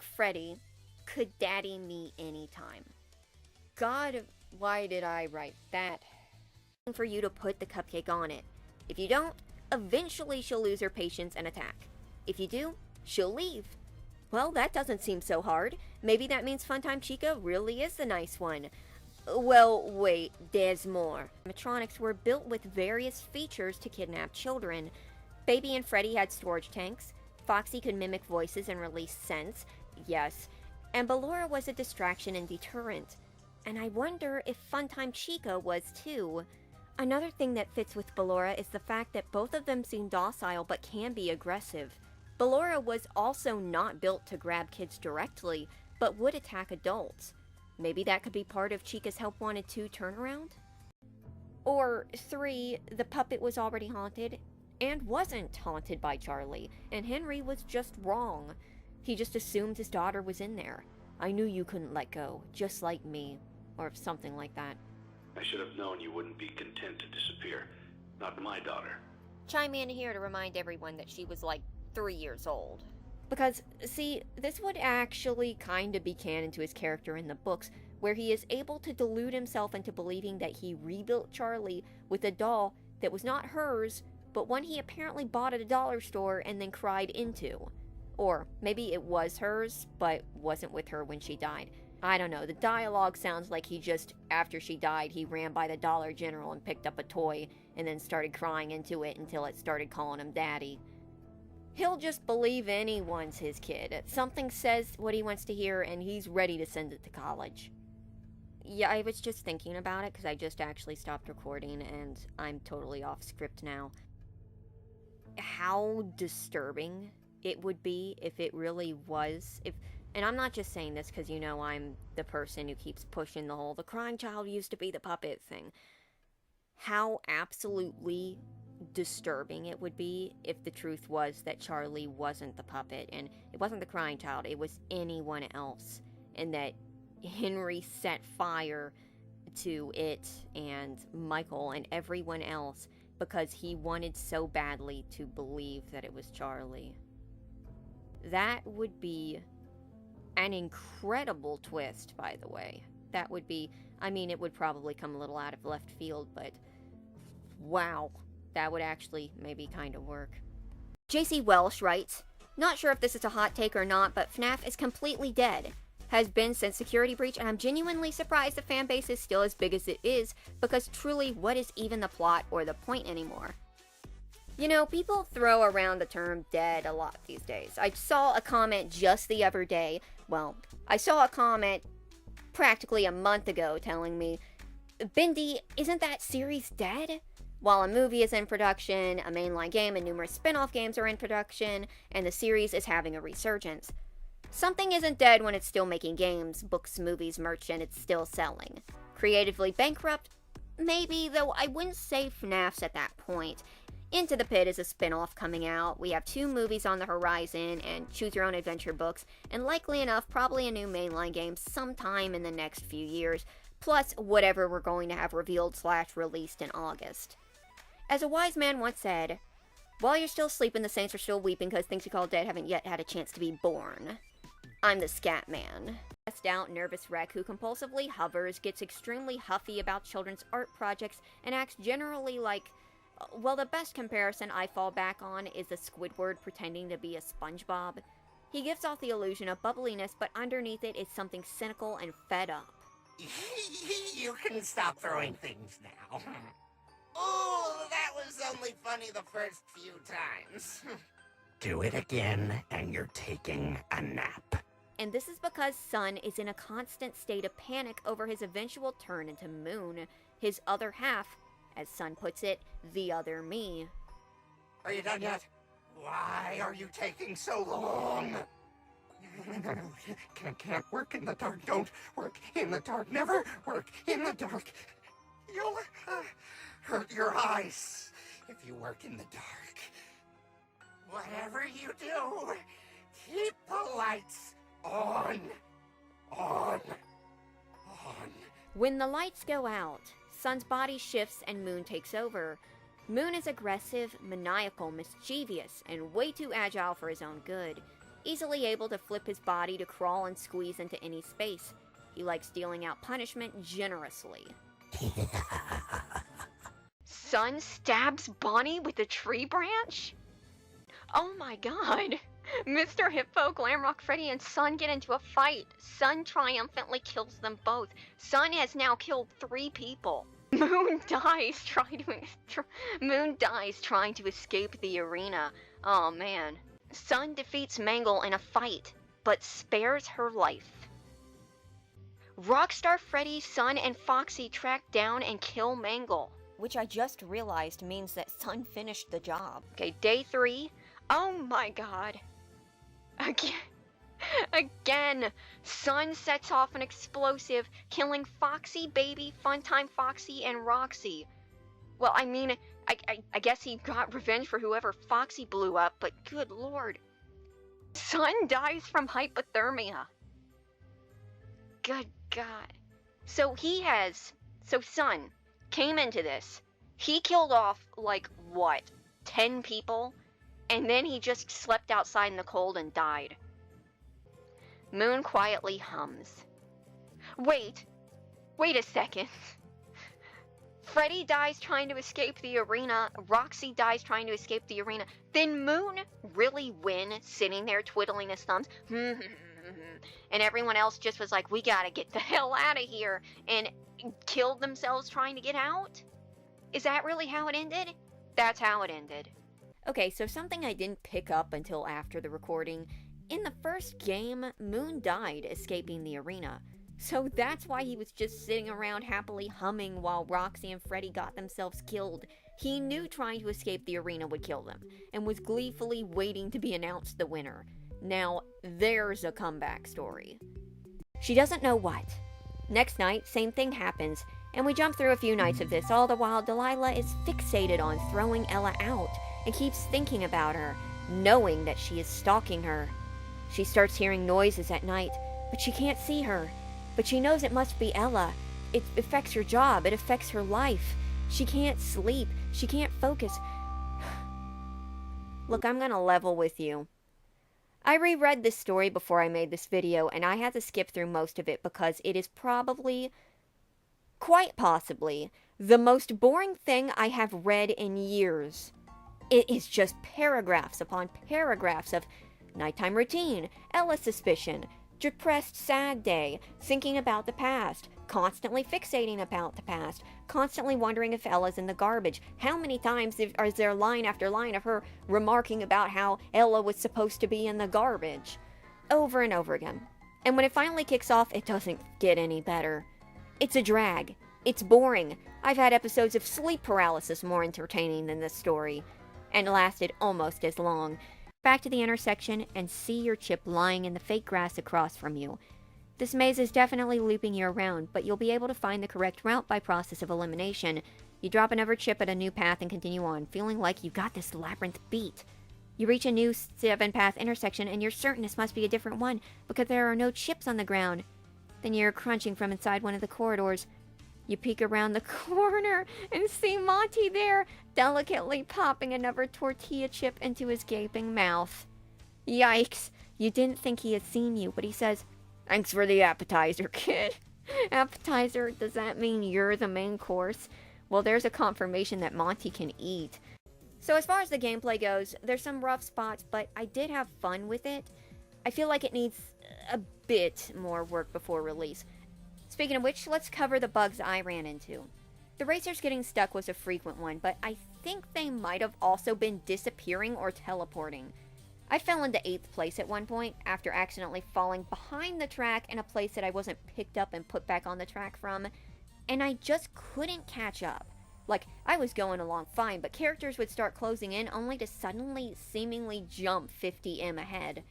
Freddy could daddy me anytime. God, why did I write that? For you to put the cupcake on it. If you don't, eventually she'll lose her patience and attack. If you do, she'll leave. Well, that doesn't seem so hard. Maybe that means Funtime Chica really is the nice one. Well, wait, there's more. Animatronics were built with various features to kidnap children. Baby and Freddy had storage tanks. Foxy could mimic voices and release scents. Yes. And Ballora was a distraction and deterrent. And I wonder if Funtime Chica was too. Another thing that fits with Ballora is the fact that both of them seem docile but can be aggressive. Ballora was also not built to grab kids directly, but would attack adults. Maybe that could be part of Chica's Help Wanted 2 turnaround? Or 3, the puppet was already haunted, and wasn't haunted by Charlie, and Henry was just wrong. He just assumed his daughter was in there. I knew you couldn't let go, just like me, or something like that. I should have known you wouldn't be content to disappear. Not my daughter. Chime in here to remind everyone that she was like 3 years old. Because, see, this would actually kind of be canon to his character in the books, where he is able to delude himself into believing that he rebuilt Charlie with a doll that was not hers, but one he apparently bought at a dollar store and then cried into. Or maybe it was hers, but wasn't with her when she died. I don't know, the dialogue sounds like he just, after she died, he ran by the Dollar General and picked up a toy, and then started crying into it until it started calling him daddy. He'll just believe anyone's his kid. Something says what he wants to hear, and he's ready to send it to college. Yeah, I was just thinking about it, because I just actually stopped recording, and I'm totally off script now. How disturbing it would be if it really was, and I'm not just saying this because, you know, I'm the person who keeps pushing the whole, the crying child used to be the puppet thing. How absolutely disturbing it would be if the truth was that Charlie wasn't the puppet, and it wasn't the crying child, it was anyone else, and that Henry set fire to it and Michael and everyone else because he wanted so badly to believe that it was Charlie. That would be an incredible twist, by the way. That would be, I mean, it would probably come a little out of left field, but wow, that would actually maybe kind of work. JC Welsh writes, not sure if this is a hot take or not, but FNAF is completely dead. Has been since Security Breach, and I'm genuinely surprised the fan base is still as big as it is, because truly, what is even the plot or the point anymore? You know, people throw around the term dead a lot these days. I saw a comment just the other day. Well, I saw a comment practically a month ago telling me, Bindi, isn't that series dead? While a movie is in production, a mainline game and numerous spin-off games are in production, and the series is having a resurgence. Something isn't dead when it's still making games, books, movies, merch, and it's still selling. Creatively bankrupt? Maybe, though I wouldn't say Fnaf's at that point. Into the Pit is a spin-off coming out, we have 2 movies on the horizon, and Choose Your Own Adventure books, and likely enough, probably a new mainline game sometime in the next few years, plus whatever we're going to have revealed/released in August. As a wise man once said, while you're still sleeping, the saints are still weeping because things you call dead haven't yet had a chance to be born. I'm the scat man. Stressed out, nervous wreck who compulsively hovers, gets extremely huffy about children's art projects, and acts generally like, well, the best comparison I fall back on is a Squidward pretending to be a SpongeBob. He gives off the illusion of bubbliness, but underneath it is something cynical and fed up. You can stop throwing things now. Oh, that was only funny the first few times. Do it again, and you're taking a nap. And this is because Sun is in a constant state of panic over his eventual turn into Moon, his other half, as Sun puts it, the other me. Are you done yet? Why are you taking so long? Can't work in the dark. Don't work in the dark. Never work in the dark. You'll hurt your eyes if you work in the dark. Whatever you do, keep the lights on. When the lights go out, Sun's body shifts and Moon takes over. Moon is aggressive, maniacal, mischievous, and way too agile for his own good. Easily able to flip his body to crawl and squeeze into any space. He likes dealing out punishment generously. Sun stabs Bonnie with a tree branch? Oh my god. Mr. Hippo, Glamrock Freddy, and Sun get into a fight. Sun triumphantly kills them both. Sun has now killed 3 people. Moon dies trying to escape the arena. Oh man. Sun defeats Mangle in a fight, but spares her life. Rockstar Freddy, Sun, and Foxy track down and kill Mangle. Which I just realized means that Sun finished the job. Okay, day 3. Oh my god. Again, Sun sets off an explosive, killing Foxy, Baby, Funtime Foxy, and Roxy. Well, I mean, I guess he got revenge for whoever Foxy blew up, but good lord. Sun dies from hypothermia. Good god. So Sun came into this. He killed off, like, what, 10 people? And then he just slept outside in the cold and died. Moon quietly hums. Wait a second. Freddy dies trying to escape the arena. Roxy dies trying to escape the arena. Then Moon really win sitting there twiddling his thumbs? And everyone else just was like, we gotta get the hell out of here, and killed themselves trying to get out? Is that really how it ended? That's how it ended. Okay, so something I didn't pick up until after the recording. In the first game, Moon died escaping the arena. So that's why he was just sitting around happily humming while Roxy and Freddy got themselves killed. He knew trying to escape the arena would kill them, and was gleefully waiting to be announced the winner. Now, there's a comeback story. She doesn't know what. Next night, same thing happens, and we jump through a few nights of this, all the while Delilah is fixated on throwing Ella out, and keeps thinking about her, knowing that she is stalking her. She starts hearing noises at night, but she can't see her. But she knows it must be Ella. It affects her job, it affects her life. She can't sleep, she can't focus. Look, I'm gonna level with you. I reread this story before I made this video, and I had to skip through most of it because it is probably, quite possibly, the most boring thing I have read in years. It is just paragraphs upon paragraphs of nighttime routine, Ella's suspicion, Depressed, sad day, thinking about the past, constantly fixating about the past, constantly wondering if Ella's in the garbage. How many times is there line after line of her remarking about how Ella was supposed to be in the garbage? Over and over again. And when it finally kicks off, it doesn't get any better. It's a drag. It's boring. I've had episodes of sleep paralysis more entertaining than this story, and lasted almost as long. Back to the intersection and see your chip lying in the fake grass across from you. This maze is definitely looping you around, but you'll be able to find the correct route by process of elimination. You drop another chip at a new path and continue on, feeling like you got this labyrinth beat. You reach a new 7-path intersection and you're certain this must be a different one because there are no chips on the ground. Then you're crunching from inside one of the corridors. You peek around the corner and see Monty there, delicately popping another tortilla chip into his gaping mouth. Yikes! You didn't think he had seen you, but he says, "Thanks for the appetizer, kid." Appetizer, does that mean you're the main course? Well, there's a confirmation that Monty can eat. So as far as the gameplay goes, there's some rough spots, but I did have fun with it. I feel like it needs a bit more work before release. Speaking of which, let's cover the bugs I ran into. The racers getting stuck was a frequent one, but I think they might have also been disappearing or teleporting. I fell into 8th place at one point after accidentally falling behind the track in a place that I wasn't picked up and put back on the track from, and I just couldn't catch up. Like, I was going along fine, but characters would start closing in only to suddenly seemingly jump 50 m ahead.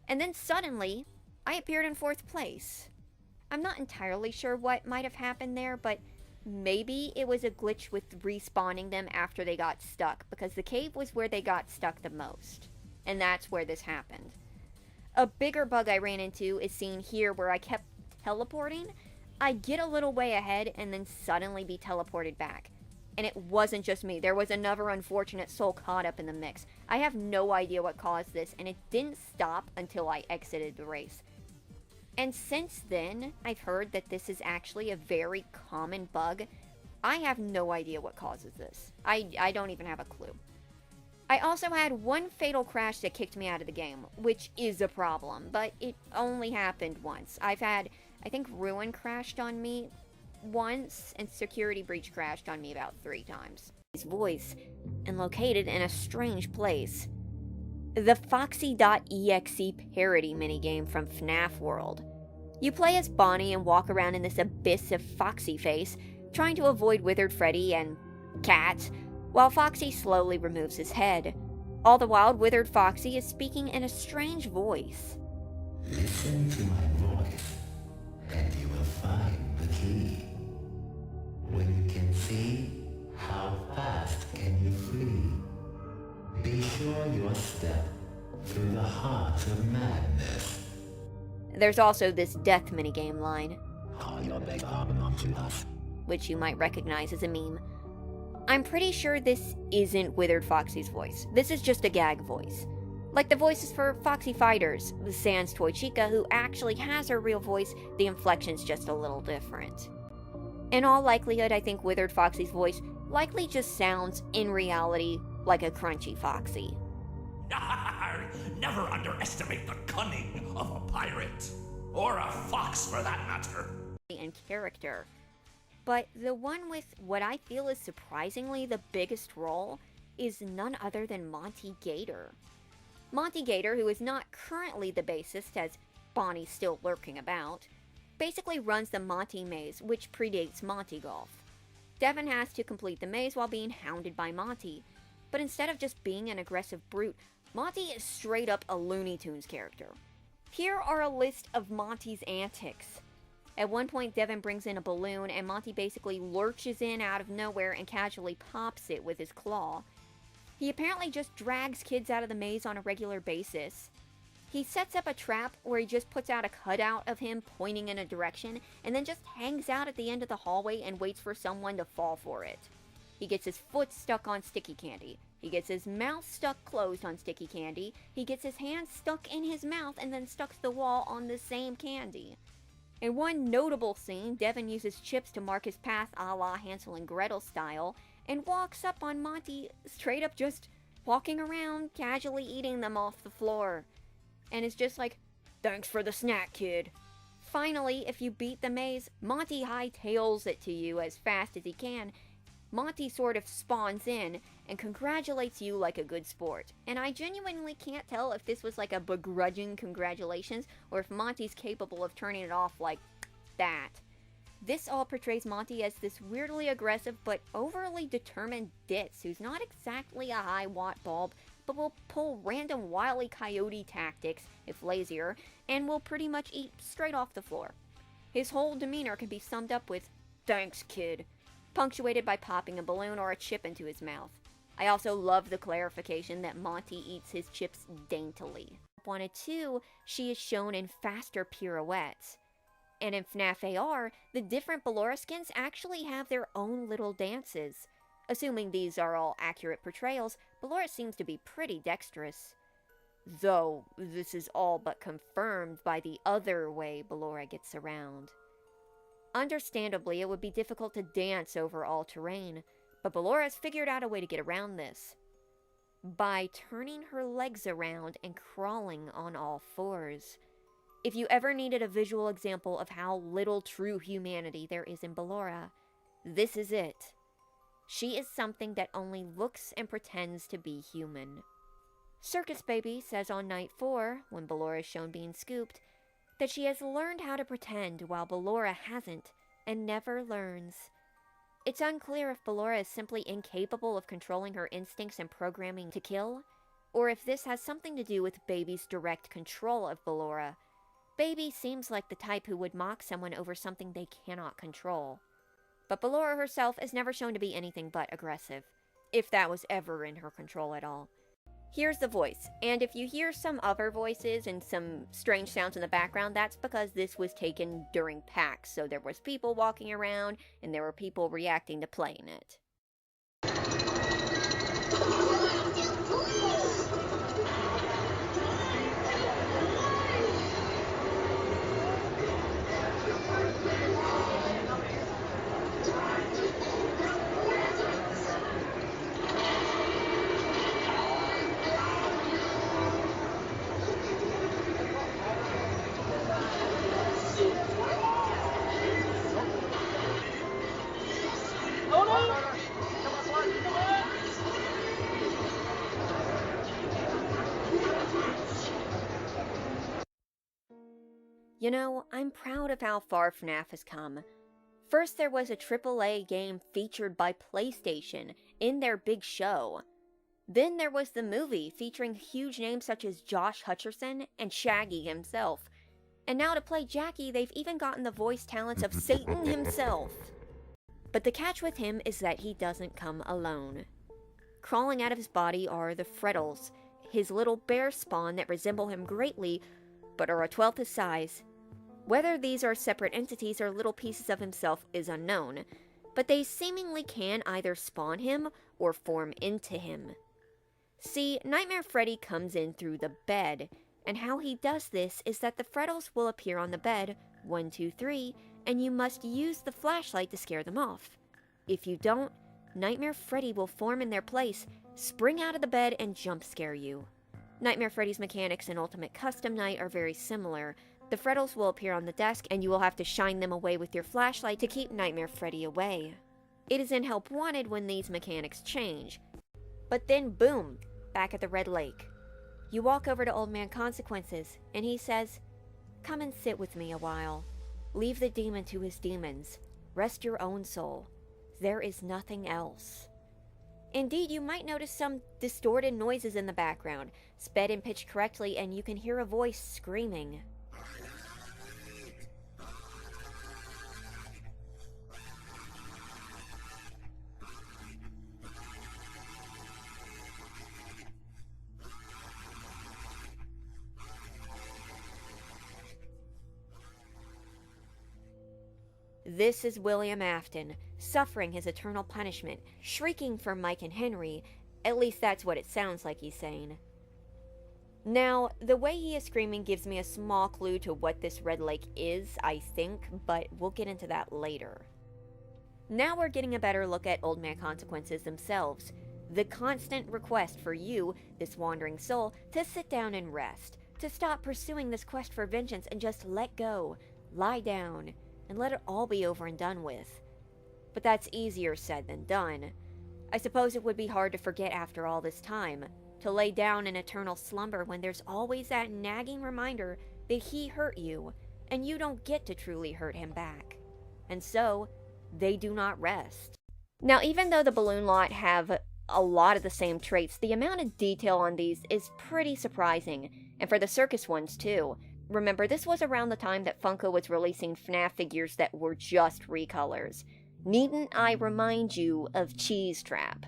And then suddenly, I appeared in 4th place. I'm not entirely sure what might have happened there, but maybe it was a glitch with respawning them after they got stuck, because the cave was where they got stuck the most. And that's where this happened. A bigger bug I ran into is seen here where I kept teleporting. I'd get a little way ahead and then suddenly be teleported back. And it wasn't just me. There was another unfortunate soul caught up in the mix. I have no idea what caused this, and it didn't stop until I exited the race. And since then, I've heard that this is actually a very common bug. I have no idea what causes this. I don't even have a clue. I also had one fatal crash that kicked me out of the game, which is a problem, but it only happened once. I've had, I think Ruin crashed on me once, and Security Breach crashed on me about 3 times. His voice, and located in a strange place. The Foxy.exe parody minigame from Fnaf World. You play as Bonnie and walk around in this abyss of Foxy face, trying to avoid Withered Freddy and Cat, while Foxy slowly removes his head. All the while, Withered Foxy is speaking in a strange voice. Listen to my voice, and you will find the key. When you can see, how fast can you flee? Be sure you step through the heart of madness. There's also this death minigame line, Call your big arm onto us, which you might recognize as a meme. I'm pretty sure this isn't Withered Foxy's voice. This is just a gag voice. Like the voices for Foxy Fighters, the Sans Toy Chica, who actually has her real voice, the inflection's just a little different. In all likelihood, I think Withered Foxy's voice likely just sounds, in reality, like a crunchy Foxy. Never underestimate the cunning of a pirate. Or a fox, for that matter. And character. But the one with what I feel is surprisingly the biggest role is none other than Monty Gator. Monty Gator, who is not currently the bassist as Bonnie's still lurking about, basically runs the Monty maze, which predates Monty Golf. Devin has to complete the maze while being hounded by Monty, but instead of just being an aggressive brute, Monty is straight up a Looney Tunes character. Here are a list of Monty's antics. At one point, Devin brings in a balloon, and Monty basically lurches in out of nowhere and casually pops it with his claw. He apparently just drags kids out of the maze on a regular basis. He sets up a trap where he just puts out a cutout of him pointing in a direction, and then just hangs out at the end of the hallway and waits for someone to fall for it. He gets his foot stuck on sticky candy. He gets his mouth stuck closed on sticky candy. He gets his hand stuck in his mouth and then stuck to the wall on the same candy. In one notable scene, Devin uses chips to mark his path a la Hansel and Gretel style, and walks up on Monty straight up just walking around, casually eating them off the floor. And it's just like, Thanks for the snack, kid. Finally, if you beat the maze, Monty hightails it to you as fast as he can. Monty sort of spawns in and congratulates you like a good sport. And I genuinely can't tell if this was like a begrudging congratulations or if Monty's capable of turning it off like that. This all portrays Monty as this weirdly aggressive but overly determined ditz who's not exactly a high-watt bulb, but will pull random wily coyote tactics, if lazier, and will pretty much eat straight off the floor. His whole demeanor can be summed up with, "Thanks, kid," punctuated by popping a balloon or a chip into his mouth. I also love the clarification that Monty eats his chips daintily. In Wanted 2, she is shown in faster pirouettes. And in Fnaf AR, the different Ballora skins actually have their own little dances. Assuming these are all accurate portrayals, Ballora seems to be pretty dexterous. Though, this is all but confirmed by the other way Ballora gets around. Understandably, it would be difficult to dance over all terrain, but Ballora's figured out a way to get around this. By turning her legs around and crawling on all fours. If you ever needed a visual example of how little true humanity there is in Ballora, this is it. She is something that only looks and pretends to be human. Circus Baby says on night 4, when Ballora is shown being scooped, that she has learned how to pretend while Ballora hasn't, and never learns. It's unclear if Ballora is simply incapable of controlling her instincts and programming to kill, or if this has something to do with Baby's direct control of Ballora. Baby seems like the type who would mock someone over something they cannot control. But Ballora herself is never shown to be anything but aggressive, if that was ever in her control at all. Here's the voice, and if you hear some other voices and some strange sounds in the background, that's because this was taken during PAX, so there was people walking around, and there were people reacting to playing it. You know, I'm proud of how far Fnaf has come. First there was a AAA game featured by PlayStation in their big show. Then there was the movie featuring huge names such as Josh Hutcherson and Shaggy himself. And now to play Jackie, they've even gotten the voice talents of Satan himself. But the catch with him is that he doesn't come alone. Crawling out of his body are the Freddles, his little bear spawn that resemble him greatly, but are a 12th his size. Whether these are separate entities or little pieces of himself is unknown, but they seemingly can either spawn him or form into him. See, Nightmare Freddy comes in through the bed, and how he does this is that the Freddles will appear on the bed, 1, 2, 3, and you must use the flashlight to scare them off. If you don't, Nightmare Freddy will form in their place, spring out of the bed, and jump scare you. Nightmare Freddy's mechanics in Ultimate Custom Night are very similar. The Freddles will appear on the desk, and you will have to shine them away with your flashlight to keep Nightmare Freddy away. It is in Help Wanted when these mechanics change. But then boom, back at the Red Lake. You walk over to Old Man Consequences, and he says, "Come and sit with me a while. Leave the demon to his demons. Rest your own soul. There is nothing else." Indeed, you might notice some distorted noises in the background, sped and pitched correctly, and you can hear a voice screaming. This is William Afton, suffering his eternal punishment, shrieking for Mike and Henry. At least that's what it sounds like he's saying. Now, the way he is screaming gives me a small clue to what this Red Lake is, I think, but we'll get into that later. Now we're getting a better look at Old Man Consequences themselves. The constant request for you, this wandering soul, to sit down and rest. To stop pursuing this quest for vengeance and just let go, lie down, and let it all be over and done with. But that's easier said than done. I suppose it would be hard to forget after all this time, to lay down in eternal slumber when there's always that nagging reminder that he hurt you, and you don't get to truly hurt him back. And so, they do not rest. Now, even though the balloon lot have a lot of the same traits, the amount of detail on these is pretty surprising, and for the circus ones too. Remember, this was around the time that Funko was releasing Fnaf figures that were just recolors. Needn't I remind you of Cheesetrap?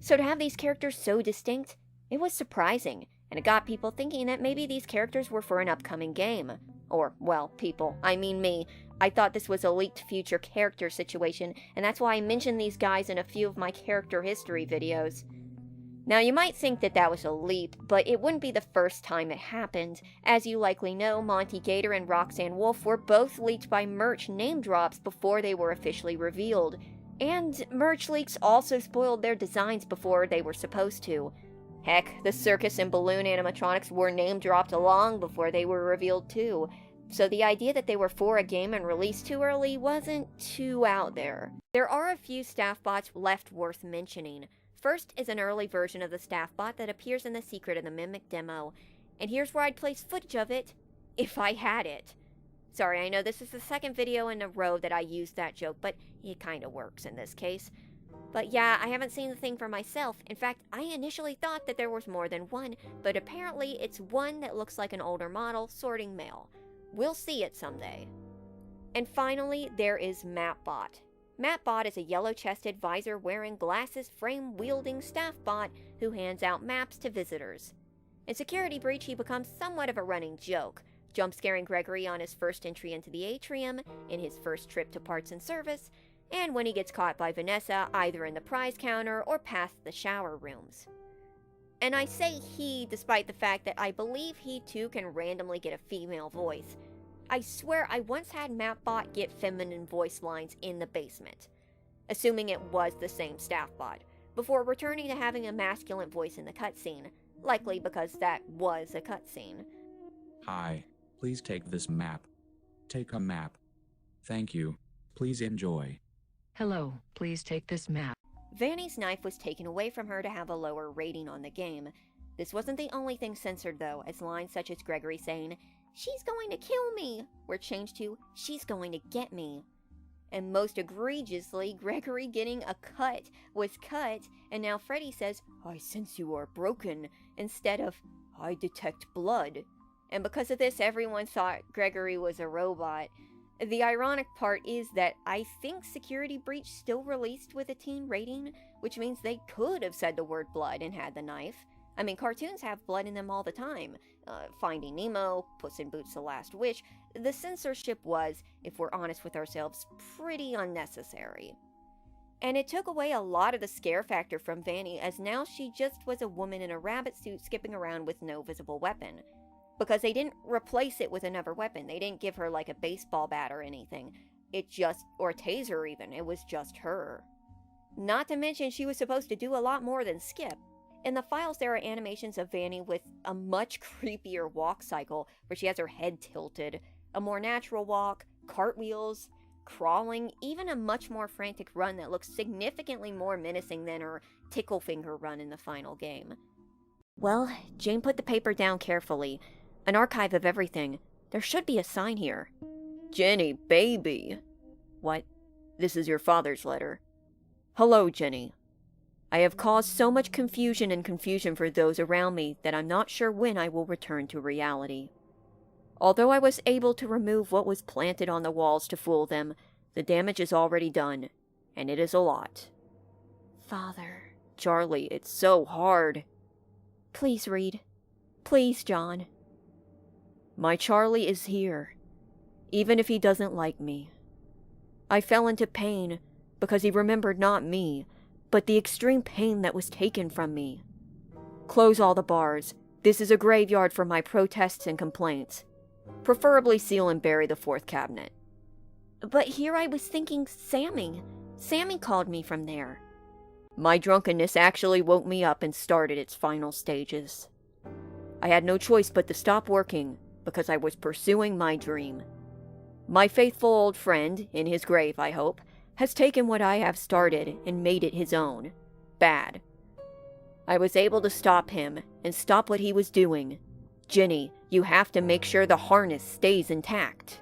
So to have these characters so distinct, it was surprising, and it got people thinking that maybe these characters were for an upcoming game. Or, well, people, I mean me. I thought this was a leaked future character situation, and that's why I mentioned these guys in a few of my character history videos. Now, you might think that that was a leap, but it wouldn't be the first time it happened. As you likely know, Monty Gator and Roxanne Wolf were both leaked by merch name drops before they were officially revealed. And merch leaks also spoiled their designs before they were supposed to. Heck, the circus and balloon animatronics were name dropped long before they were revealed too. So the idea that they were for a game and released too early wasn't too out there. There are a few staff bots left worth mentioning. First is an early version of the staff bot that appears in the Secret of the Mimic demo, and here's where I'd place footage of it, if I had it. Sorry, I know this is the second video in a row that I used that joke, but it kinda works in this case. But yeah, I haven't seen the thing for myself. In fact, I initially thought that there was more than one, but apparently it's one that looks like an older model sorting mail. We'll see it someday. And finally, there is Mapbot. Mapbot is a yellow-chested, visor-wearing, glasses-frame-wielding staff bot who hands out maps to visitors. In Security Breach, he becomes somewhat of a running joke, jump-scaring Gregory on his first entry into the atrium, in his first trip to Parts and Service, and when he gets caught by Vanessa either in the prize counter or past the shower rooms. And I say he despite the fact that I believe he too can randomly get a female voice. I swear I once had Mapbot get feminine voice lines in the basement, assuming it was the same staff bot, before returning to having a masculine voice in the cutscene, likely because that was a cutscene. Hi, please take this map. Take a map. Thank you. Please enjoy. Hello, please take this map. Vanny's knife was taken away from her to have a lower rating on the game. This wasn't the only thing censored though, as lines such as Gregory saying, "She's going to kill me," were changed to, "She's going to get me." And most egregiously, Gregory getting a cut was cut, and now Freddy says, "I sense you are broken," instead of, "I detect blood." And because of this, everyone thought Gregory was a robot. The ironic part is that I think Security Breach still released with a teen rating, which means they could have said the word blood and had the knife. I mean, cartoons have blood in them all the time. Finding Nemo, Puss in Boots: The Last Wish. The censorship was, if we're honest with ourselves, pretty unnecessary. And it took away a lot of the scare factor from Vanny, as now she just was a woman in a rabbit suit skipping around with no visible weapon. Because they didn't replace it with another weapon. They didn't give her like a baseball bat or anything. Or a taser even, it was just her. Not to mention she was supposed to do a lot more than skip. In the files there are animations of Vanny with a much creepier walk cycle, where she has her head tilted, a more natural walk, cartwheels, crawling, even a much more frantic run that looks significantly more menacing than her tickle finger run in the final game. Well, Jane put the paper down carefully. An archive of everything. There should be a sign here. "Jenny, baby." What? This is your father's letter. "Hello, Jenny. I have caused so much confusion for those around me that I'm not sure when I will return to reality. Although I was able to remove what was planted on the walls to fool them, the damage is already done, and it is a lot. Father. Charlie, it's so hard. Please read. Please, John. My Charlie is here, even if he doesn't like me. I fell into pain because he remembered not me, but the extreme pain that was taken from me. Close all the bars. This is a graveyard for my protests and complaints. Preferably seal and bury the fourth cabinet." But here I was thinking Sammy. Sammy called me from there. My drunkenness actually woke me up and started its final stages. I had no choice but to stop working because I was pursuing my dream. My faithful old friend, in his grave I hope, has taken what I have started and made it his own. Bad. I was able to stop him and stop what he was doing. Jenny, you have to make sure the harness stays intact.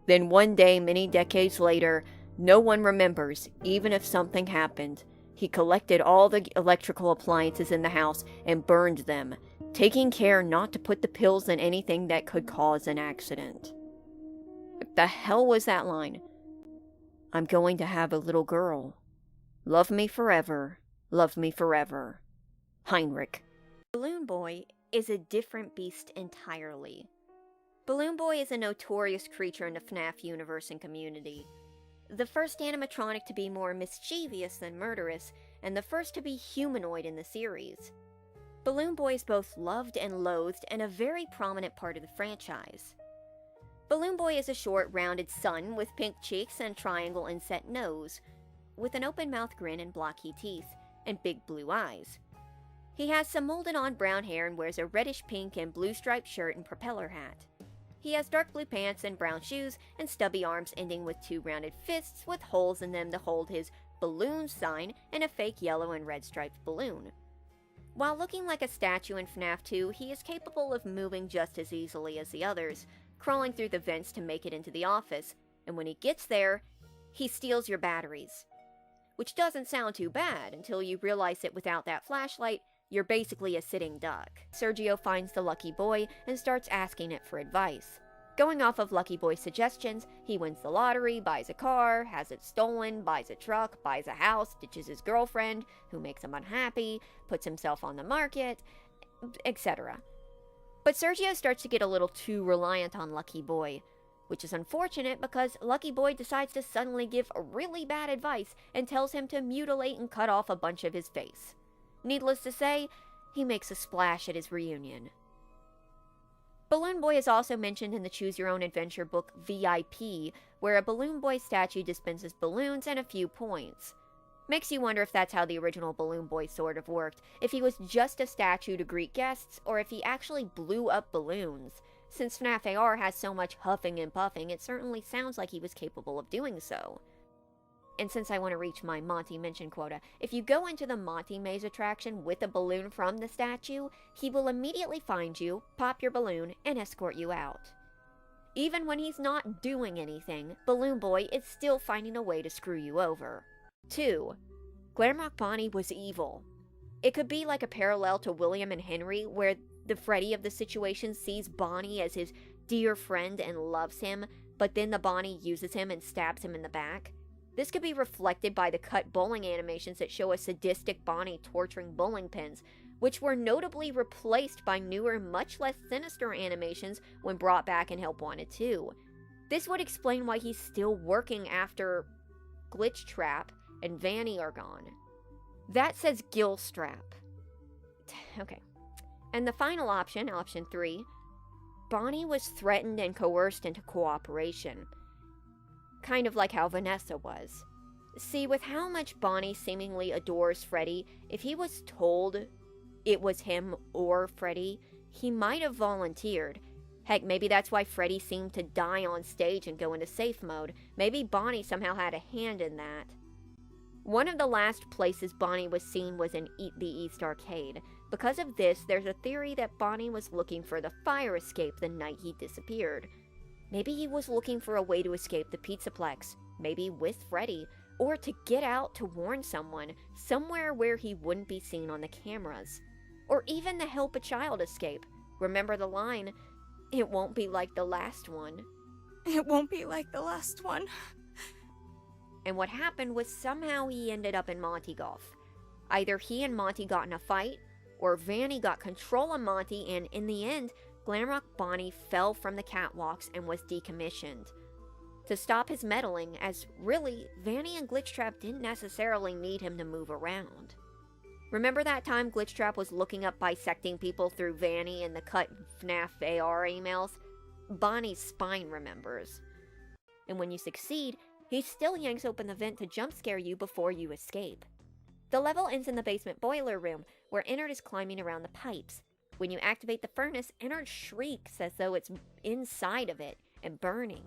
Then one day, many decades later, no one remembers, even if something happened. He collected all the electrical appliances in the house and burned them, taking care not to put the pills in anything that could cause an accident. What the hell was that line? I'm going to have a little girl. Love me forever. Love me forever. Heinrich. Balloon Boy is a different beast entirely. Balloon Boy is a notorious creature in the Fnaf universe and community. The first animatronic to be more mischievous than murderous, and the first to be humanoid in the series. Balloon Boy is both loved and loathed and a very prominent part of the franchise. Balloon Boy is a short, rounded son with pink cheeks and triangle inset nose, with an open mouth grin and blocky teeth, and big blue eyes. He has some molded on brown hair and wears a reddish pink and blue striped shirt and propeller hat. He has dark blue pants and brown shoes and stubby arms ending with two rounded fists with holes in them to hold his balloon sign and a fake yellow and red striped balloon. While looking like a statue in FNAF 2, he is capable of moving just as easily as the others, crawling through the vents to make it into the office, and when he gets there, he steals your batteries. Which doesn't sound too bad until you realize that without that flashlight, you're basically a sitting duck. Sergio finds the Lucky Boy and starts asking it for advice. Going off of Lucky Boy's suggestions, he wins the lottery, buys a car, has it stolen, buys a truck, buys a house, ditches his girlfriend, who makes him unhappy, puts himself on the market, etc. But Sergio starts to get a little too reliant on Lucky Boy, which is unfortunate because Lucky Boy decides to suddenly give really bad advice and tells him to mutilate and cut off a bunch of his face. Needless to say, he makes a splash at his reunion. Balloon Boy is also mentioned in the Choose Your Own Adventure book VIP, where a Balloon Boy statue dispenses balloons and a few points. Makes you wonder if that's how the original Balloon Boy sort of worked, if he was just a statue to greet guests, or if he actually blew up balloons. Since FNAF AR has so much huffing and puffing, it certainly sounds like he was capable of doing so. And since I want to reach my Monty mention quota, if you go into the Monty maze attraction with a balloon from the statue, he will immediately find you, pop your balloon, and escort you out. Even when he's not doing anything, Balloon Boy is still finding a way to screw you over. 2. Glamrock Bonnie was evil. It could be like a parallel to William and Henry, where the Freddy of the situation sees Bonnie as his dear friend and loves him, but then the Bonnie uses him and stabs him in the back. This could be reflected by the cut bowling animations that show a sadistic Bonnie torturing bowling pins, which were notably replaced by newer, much less sinister animations when brought back in Help Wanted 2. This would explain why he's still working after Glitchtrap and Vanny are gone. That says Glitchtrap. Okay. And the final option, option 3, Bonnie was threatened and coerced into cooperation. Kind of like how Vanessa was. See, with how much Bonnie seemingly adores Freddy, if he was told it was him or Freddy, he might have volunteered. Heck, maybe that's why Freddy seemed to die on stage and go into safe mode. Maybe Bonnie somehow had a hand in that. One of the last places Bonnie was seen was in the East Arcade. Because of this, there's a theory that Bonnie was looking for the fire escape the night he disappeared. Maybe he was looking for a way to escape the Pizzaplex, maybe with Freddy, or to get out to warn someone, somewhere where he wouldn't be seen on the cameras. Or even to help a child escape. Remember the line, "It won't be like the last one." It won't be like the last one. And what happened was somehow he ended up in Monty Golf. Either he and Monty got in a fight, or Vanny got control of Monty, and in the end, Glamrock Bonnie fell from the catwalks and was decommissioned. To stop his meddling, as really, Vanny and Glitchtrap didn't necessarily need him to move around. Remember that time Glitchtrap was looking up bisecting people through Vanny in the cut FNAF AR emails? Bonnie's spine remembers. And when you succeed, he still yanks open the vent to jump scare you before you escape. The level ends in the basement boiler room, where Ennard is climbing around the pipes. When you activate the furnace, Innard shrieks as though it's inside of it and burning.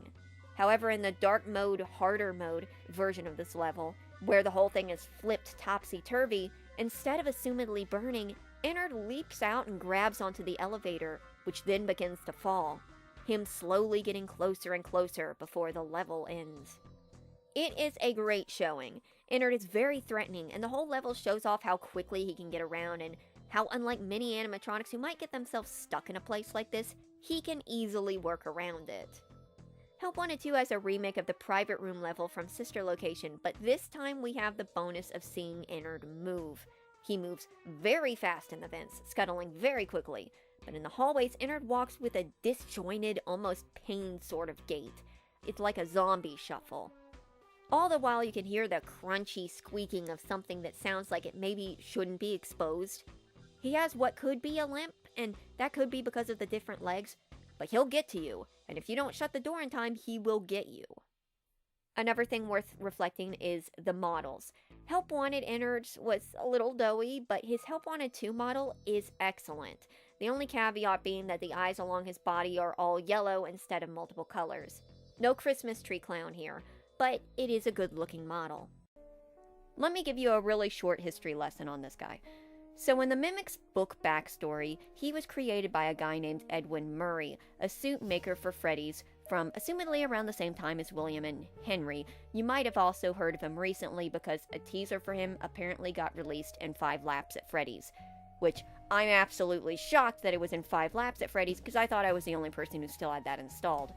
However, in the dark mode, harder mode version of this level, where the whole thing is flipped topsy-turvy, instead of assumedly burning, Innard leaps out and grabs onto the elevator, which then begins to fall, him slowly getting closer and closer before the level ends. It is a great showing. Innard is very threatening, and the whole level shows off how quickly he can get around and how, unlike many animatronics who might get themselves stuck in a place like this, he can easily work around it. Help Wanted 2 has a remake of the private room level from Sister Location, but this time we have the bonus of seeing Innard move. He moves very fast in the vents, scuttling very quickly, but in the hallways, Innard walks with a disjointed, almost pained sort of gait. It's like a zombie shuffle. All the while you can hear the crunchy squeaking of something that sounds like it maybe shouldn't be exposed. He has what could be a limp, and that could be because of the different legs, but he'll get to you, and if you don't shut the door in time, he will get you. Another thing worth reflecting is the models. Help Wanted Innard's was a little doughy, but his Help Wanted 2 model is excellent. The only caveat being that the eyes along his body are all yellow instead of multiple colors. No Christmas tree clown here, but it is a good looking model. Let me give you a really short history lesson on this guy. So in the Mimics book backstory, he was created by a guy named Edwin Murray, a suit maker for Freddy's from assumedly around the same time as William and Henry. You might have also heard of him recently because a teaser for him apparently got released in 5 Laps at Freddy's, which I'm absolutely shocked that it was in 5 Laps at Freddy's because I thought I was the only person who still had that installed.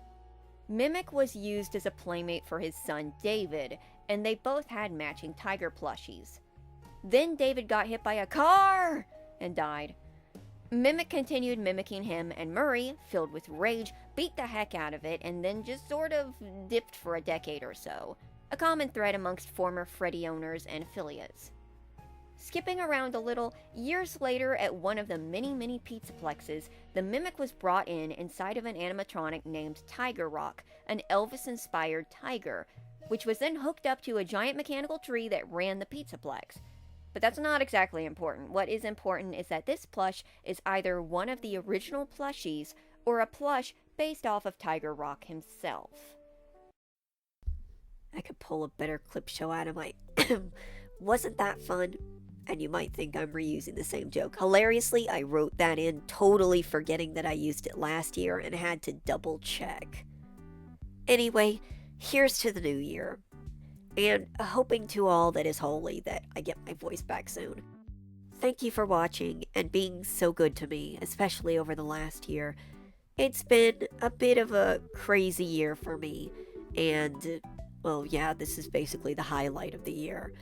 Mimic was used as a playmate for his son David, and they both had matching tiger plushies. Then David got hit by a car and died. Mimic continued mimicking him, and Murray, filled with rage, beat the heck out of it and then just sort of dipped for a decade or so. A common thread amongst former Freddy owners and affiliates. Skipping around a little, years later at one of the many pizzaplexes, the Mimic was brought inside of an animatronic named Tiger Rock, an Elvis-inspired tiger, which was then hooked up to a giant mechanical tree that ran the pizzaplex. But that's not exactly important. What is important is that this plush is either one of the original plushies or a plush based off of Tiger Rock himself. I could pull a better clip show out of my... Wasn't that fun? And you might think I'm reusing the same joke. Hilariously, I wrote that in, totally forgetting that I used it last year and had to double check. Anyway, here's to the new year. And hoping to all that is holy that I get my voice back soon. Thank you for watching and being so good to me, especially over the last year. It's been a bit of a crazy year for me, and, well, yeah, this is basically the highlight of the year.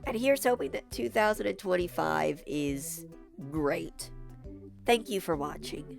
And here's hoping that 2025 is great. Thank you for watching.